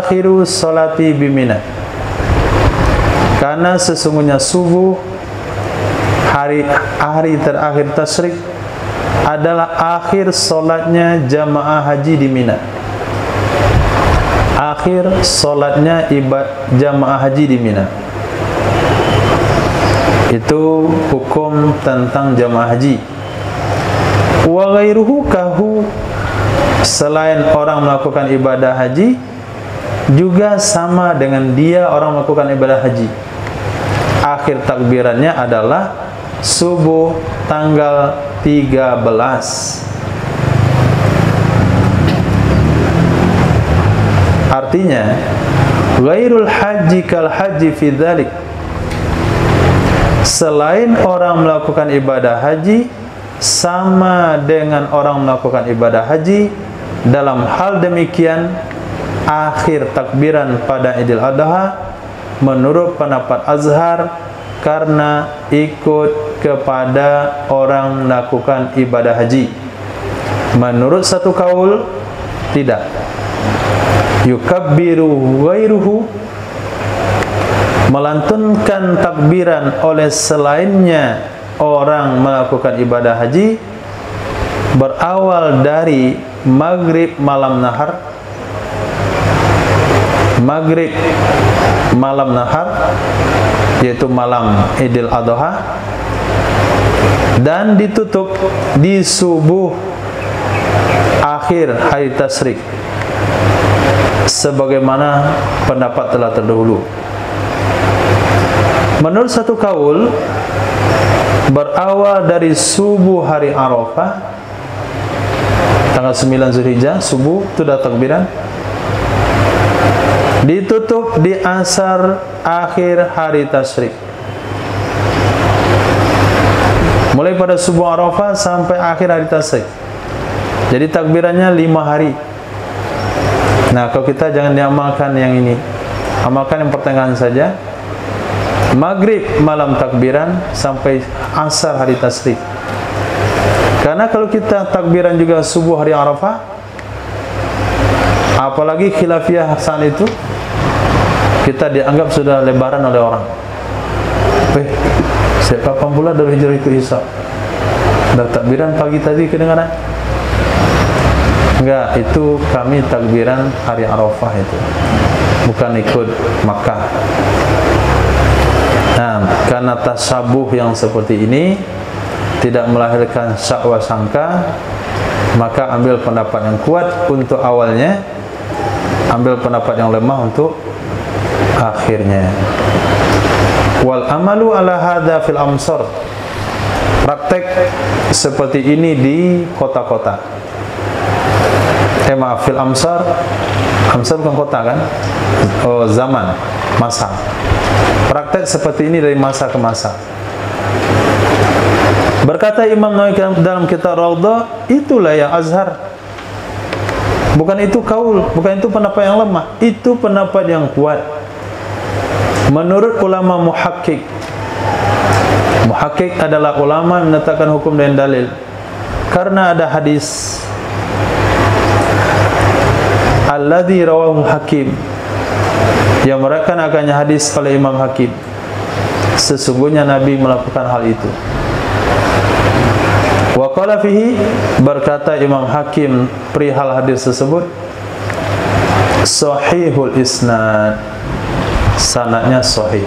akhiru salati bimina, karena sesungguhnya subuh hari terakhir tasyrik adalah akhir solatnya jamaah haji di Mina, akhir solatnya jamaah haji di Mina. Itu hukum tentang jamaah haji. Wa ghairuhu kahu, selain orang melakukan ibadah haji juga sama dengan dia orang melakukan ibadah haji. Akhir takbirannya adalah subuh tanggal 13. Artinya ghairul haji kal haji fi dzalik, selain orang melakukan ibadah haji sama dengan orang melakukan ibadah haji dalam hal demikian. Akhir takbiran pada Idul Adha menurut pendapat Azhar karena ikut kepada orang melakukan ibadah haji. Menurut satu kaul tidak, yukabbiru ghairuhu, melantunkan takbiran oleh selainnya orang melakukan ibadah haji berawal dari maghrib malam nahar, maghrib malam nahar yaitu malam Idul Adha, dan ditutup di subuh akhir hari tasyrik sebagaimana pendapat telah terdahulu. Menurut satu kaul berawal dari subuh hari Arafah tanggal 9 Zulhijjah, subuh itu dah takbiran, ditutup di asar akhir hari tasyrik, mulai pada subuh Arafah sampai akhir hari tasyrik. Jadi takbirannya 5 hari. Nah, kalau kita jangan diamalkan yang ini, amalkan yang pertengahan saja. maghrib malam takbiran, sampai asar hari tasyrik. Karena kalau kita takbiran juga subuh hari Arafah, apalagi khilafiyah saat itu, kita dianggap sudah lebaran oleh orang. Kapan pula Darul Hijrah itu Isya? Dah takbiran pagi tadi kedengaran? Enggak, itu kami takbiran hari Arafah itu, bukan ikut Makkah. Nah, karena tasabuh yang seperti ini tidak melahirkan syak wa sangka, maka ambil pendapat yang kuat untuk awalnya, ambil pendapat yang lemah untuk akhirnya. Wal amalu ala hadza fil amsar. Praktek seperti ini di kota-kota. Maaf, fil amsar. Amsar bukan kota kan? Oh, zaman, masa. Praktek seperti ini dari masa ke masa. Berkata Imam Nawawi dalam kitab Raudhah, itulah ya azhar. Bukan itu kaul, bukan itu pendapat yang lemah, itu pendapat yang kuat. Menurut ulama muhakkik, muhakkik adalah ulama yang menetapkan hukum dan dalil. Karena ada hadis alladzi rawahu Hakim, yang meriwayatkan akannya hadis oleh Imam Hakim, sesungguhnya Nabi melakukan hal itu. Wa qala fihi, berkata Imam Hakim perihal hadis tersebut, sahihul isnad, sanadnya sahih.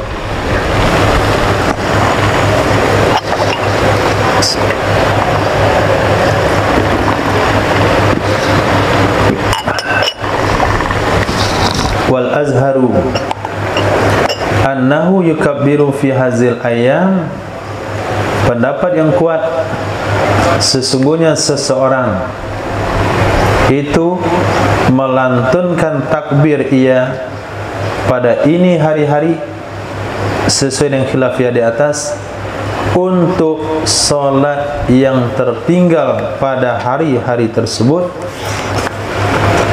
Wal azharu annahu yukabbiru fi hazil ayyam, pendapat yang kuat sesungguhnya seseorang itu melantunkan takbir ia pada ini hari-hari sesuai dengan khilafiyah di atas, untuk solat yang tertinggal pada hari-hari tersebut,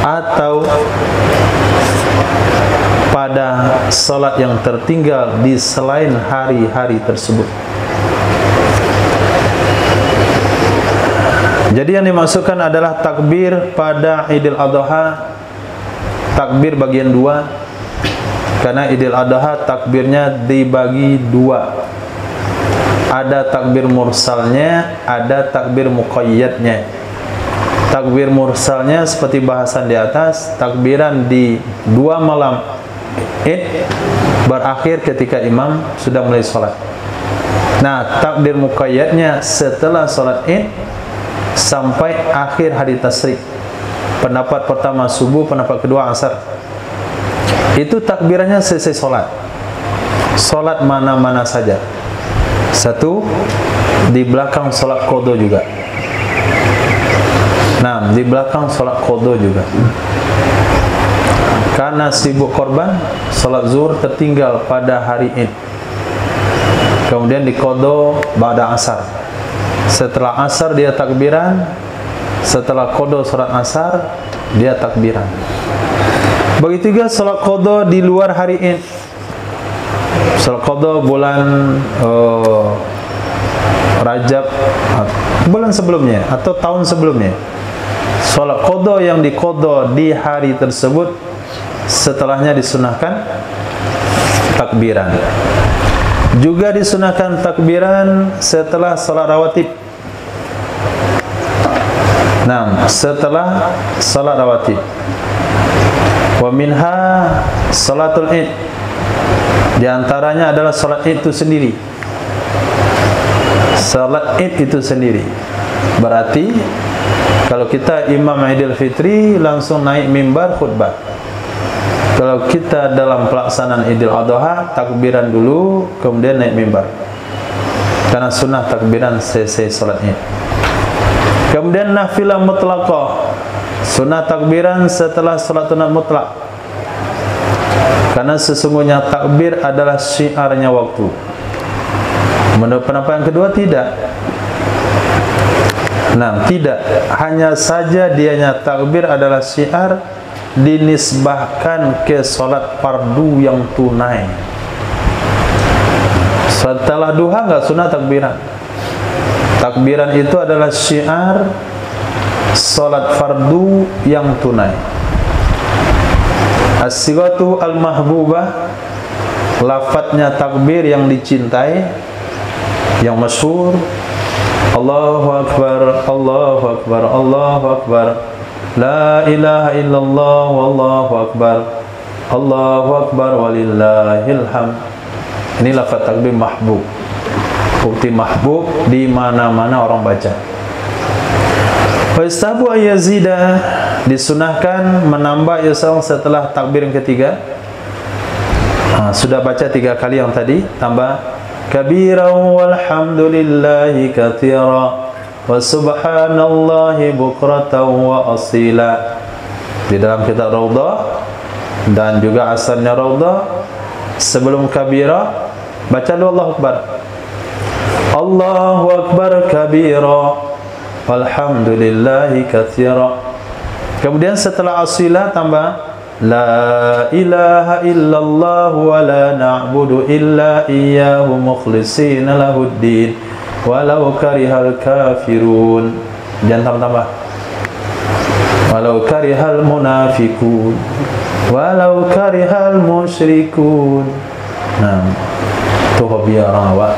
atau pada salat yang tertinggal di selain hari-hari tersebut. Jadi yang dimasukkan adalah takbir pada Idul Adha, takbir bagian 2. Karena Idul Adha takbirnya dibagi 2. Ada takbir mursalnya, ada takbir muqayyadnya. Takbir mursalnya seperti bahasan di atas, takbiran di 2 malam Id berakhir ketika imam sudah mulai sholat. Nah, takbir muqayyadnya setelah sholat Id sampai akhir hari tasyrik. Pendapat pertama subuh, pendapat kedua asar. Itu takbirannya selesai sholat. Sholat mana-mana saja. Satu, di belakang sholat qadha juga. Nah, di belakang sholat qadha juga. Karena sibuk korban, sholat zuhur tertinggal pada hari Id. Kemudian di qadha ba'da asar. Setelah asar dia takbiran, setelah qadha sholat asar dia takbiran. Begitu juga sholat qadha di luar hari Id. Sholat qadha bulan Rajab, bulan sebelumnya atau tahun sebelumnya. Sholat qadha yang diqadha di hari tersebut, setelahnya disunahkan takbiran. Juga disunahkan takbiran setelah sholat rawatib. Nah, setelah sholat rawatib. Wa minha sholatul Id. Di antaranya adalah sholat Id itu sendiri. Sholat Id itu sendiri. Berarti kalau kita imam Idul Fitri langsung naik mimbar khutbah. Kalau kita dalam pelaksanaan Idul Adha, takbiran dulu, kemudian naik mimbar. Karena sunnah takbiran selesai sholat Id. Kemudian nafilah mutlaqah, sunnah takbiran setelah sholat sunat mutlak. Karena sesungguhnya takbir adalah syiarnya waktu. Menurut pendapat yang kedua tidak. Nah, tidak. Hanya saja dianya takbir adalah syiar, dinisbahkan ke solat fardu yang tunai. Setelah duha nggak sunnah takbiran. Takbiran itu adalah syiar salat fardu yang tunai. As-sighatu al-mahbubah, lafadznya takbir yang dicintai, yang masyhur. Allahu akbar, Allahu akbar, Allahu akbar, la ilaha illallah, wallahu akbar, Allahu akbar, walillahil hamd. Ini lafaz takbir mahbub. Bukti mahbub di mana-mana orang baca. Wa istahabu ayazida, disunahkan menambah yasal setelah takbir yang ketiga. Sudah baca 3 kali yang tadi, tambah kabiran walhamdulillahi katsira wa subhanallahi bukratan wa asila. Di dalam kitab Raudhah dan juga asalnya Raudhah, sebelum kabira baca dulu Allahu Akbar. Allahu Akbar kabira walhamdulillahi katsira. Kemudian setelah asila tambah la ilaha illallah wa la na'budu illa iyyahu mukhlishina lahuddin walau karihal kafirun. Jangan tambah walau karihal munafiqun walau karihal musyrikun. Nah, itu hobi orang awak.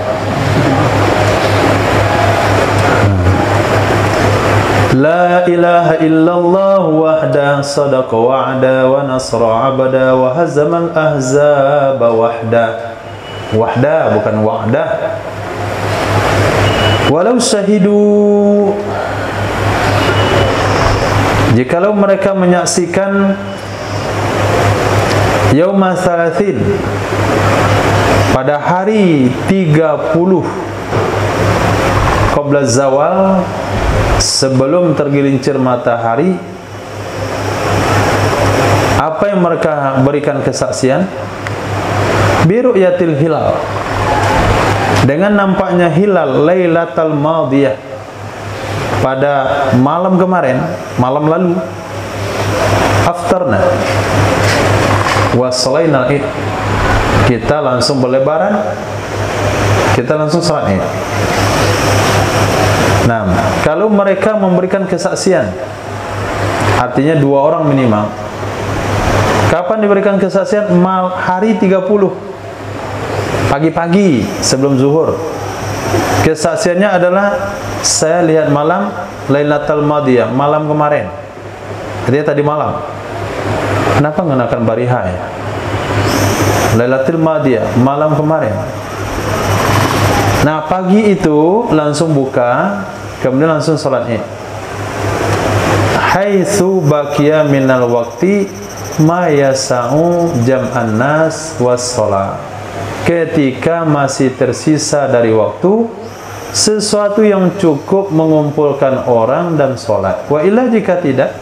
La ilaha illallah wahda sadaqa wa'da wa nasra 'abda wa hazamal ahzaba wahda. Wahda bukan wa'da. Walau syahidu, jikalau mereka menyaksikan yauma thalathin, pada hari 30 qabla zawal, sebelum tergelincir matahari, apa yang mereka berikan kesaksian? Biru'yatil hilal, dengan nampaknya hilal lailatul madiyah, pada malam kemarin, malam lalu. Aftarna wa salainal id, kita langsung berlebaran, kita langsung salat id. Nah, kalau mereka memberikan kesaksian, artinya 2 orang minimal. Kapan diberikan kesaksian? Hari 30, pagi-pagi sebelum zuhur. Kesaksiannya adalah saya lihat malam Lailatul Madiyah, malam kemarin. Artinya tadi malam. Kenapa mengenakan bariha ya? Lailatul Madiyah, malam kemarin. Nah, pagi itu langsung buka, kemudian langsung salat id. Haitsu baqiya minal waqti ma yasa'u jam'an nas was shalah. Ketika masih tersisa dari waktu sesuatu yang cukup mengumpulkan orang dan salat. Wa illa, jika tidak,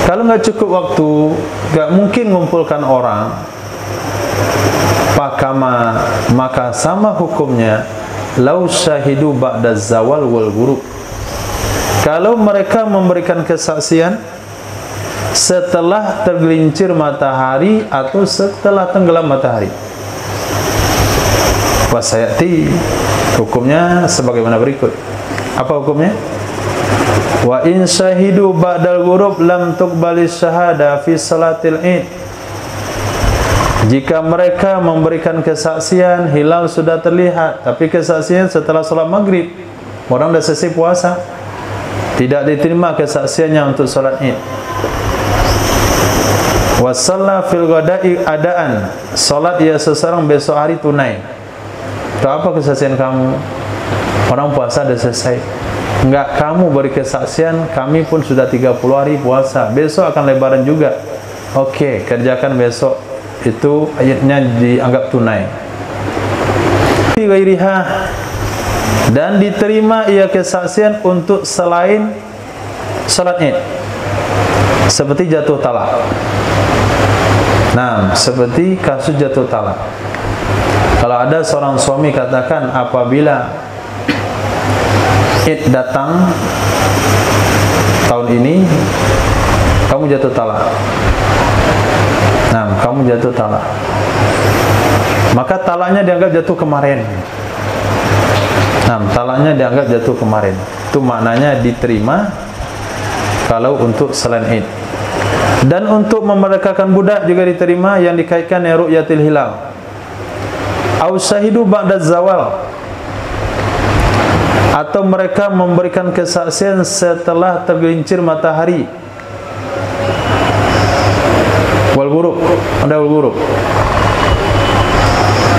kalau nggak cukup waktu, nggak mungkin mengumpulkan orang, pakama, maka sama hukumnya lau syahidu ba'da zawal wal ghurub, kalau mereka memberikan kesaksian setelah tergelincir matahari atau setelah tenggelam matahari. Wasayati, hukumnya sebagaimana berikut. Apa hukumnya? Wa in syahidu ba'dal ghurub lam tuqbalis syahada fi salatil id. Jika mereka memberikan kesaksian hilal sudah terlihat, tapi kesaksian setelah salat maghrib, orang dah selesai puasa, tidak diterima kesaksiannya untuk salat id. Wasalla fil ghada'i adaan, salat ia seseorang besok hari tunai. Itu apa kesaksian kamu? Orang puasa dah selesai. Enggak, kamu beri kesaksian kami pun sudah 30 hari puasa, besok akan lebaran juga. Oke, kerjakan besok. Itu ayatnya dianggap tunai. Dan diterima ia kesaksian untuk selain salat id, seperti jatuh talak. Nah, seperti kasus jatuh talak. Kalau ada seorang suami katakan apabila id datang tahun ini, kamu jatuh talak. Nah, kamu jatuh talak. maka talaknya dianggap jatuh kemarin. Nah, talaknya dianggap jatuh kemarin. Itu maknanya diterima kalau untuk selain Id. Dan untuk memerdekakan budak juga diterima yang dikaitkan dengan ru'yatil hilal. Au syahidu ba'da zawal, atau mereka memberikan kesaksian setelah tergelincir matahari. Wal ghurub, ada wal ghurub.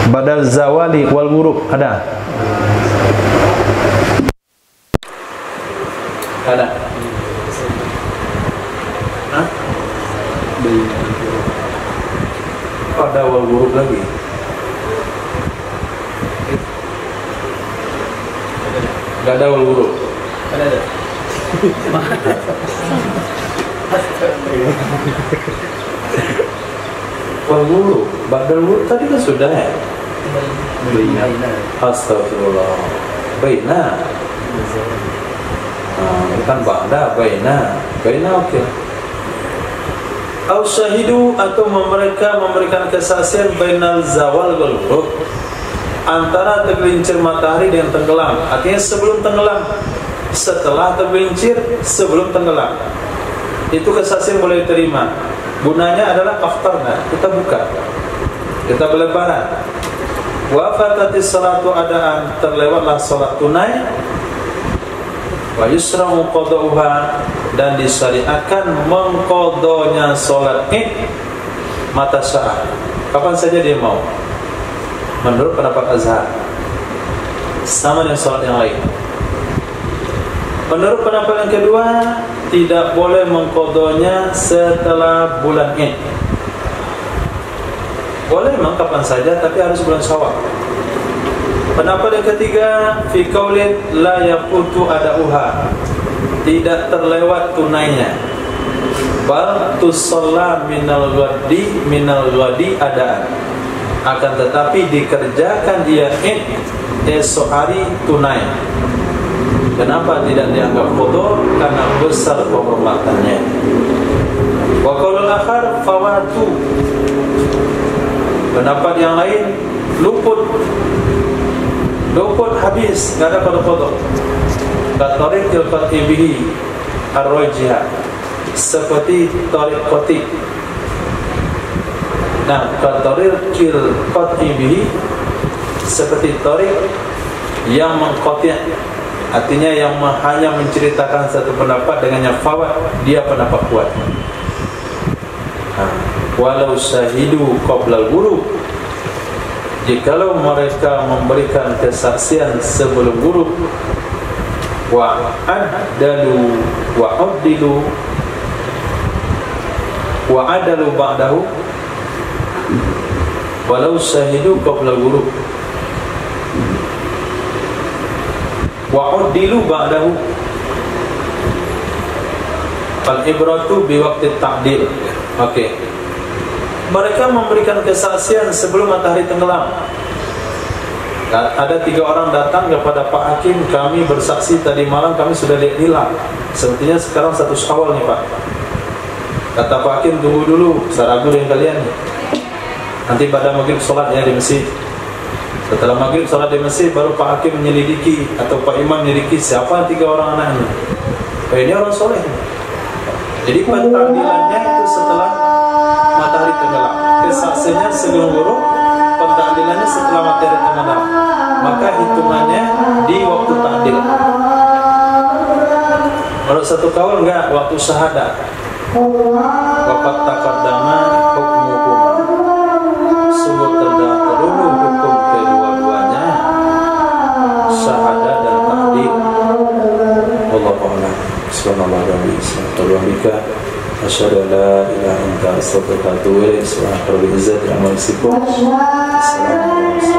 Badal zawali wal ghurub ada. Ada. Hah? Ada wal ghurub lagi. Gak ada wal ghurub. Ada. Wal ghurub, badal ghurub tadi kan sudah ya. Baina. Astagfirullah. Baina. Bukan ba'da, baina. Baina okey. Au syahidu, atau mereka memberikan kesaksian bainal zawal wal ghurub, antara tergelincir matahari dan tenggelam. Artinya sebelum tenggelam, setelah tergelincir, sebelum tenggelam. Itu kesaksian boleh diterima. Gunanya adalah aftarna, kita buka, kita berlebaran. Wa fatatis salatu adaan, terlewatlah salat tunai. Wa yusra'u qada'uha, dan disyariatkan mengqadanya salat Id mata sya'a, kapan saja dia mau, menurut pendapat Azhar, sama dengan salat yang lain. Menurut pendapat yang kedua, tidak boleh mengqadanya setelah bulan Id. Boleh memang kapan saja, tapi harus bulan Syawal. Pendapat yang ketiga, fi qaulin la yaqutu adauha, tidak terlewat tunainya. Bal tusalla minal ghadi adaan, akan tetapi dikerjakan dia Id esok hari tunai. Kenapa tidak dianggap qada? Karena besar kehormatannya. Wa qaulul akhar fawatu, pendapat yang lain luput habis, tidak ada qada. Katariqil qatibihi ar-rajihah, seperti tariq qatib. Nah, katariqil qatibihi, seperti tariq yang mengqati', artinya yang hanya menceritakan satu pendapat dengannya fawat, dia pendapat kuat. Walau syahidu qablal ghurub, jikalau mereka memberikan kesaksian sebelum ghurub, wa adalu ba'dahu, walau syahidu qablal ghurub wa udilu ba'dahu, fal ibratu bi waqti ta'dil. Okey, mereka memberikan kesaksian sebelum matahari tenggelam. Ada 3 orang datang kepada Pak Hakim, kami bersaksi tadi malam kami sudah lihat hilal, sepertinya sekarang 1 Syawal nih Pak. Kata Pak Hakim, tunggu dulu, saya ragu dengan kalian nih. Nanti pada maghrib sholatnya di masjid. Setelah maghrib sholat di masjid, baru Pak Hakim menyelidiki atau Pak Imam menyelidiki siapa 3 orang anaknya. Ini orang soleh. Jadi pentakdilannya itu setelah matahari tenggelam, kesaksiannya sebelum ghurub, pentakdilannya setelah matahari tenggelam. Maka hitungannya di waktu takdil. Menurut satu kaul enggak, waktu syahadat. Waqad taqaddama hukmuhuma, sungguh terdahulu hukum kedua-duanya, syahadat dan takdil. Wallahu a'lam. Subhanallah wa bihamdihi, asyhadu an la ilaha illa anta, astaghfiruka wa atubu ilaik. Subhanaka rabbil izzati amma yasifun. Assalamualaikum.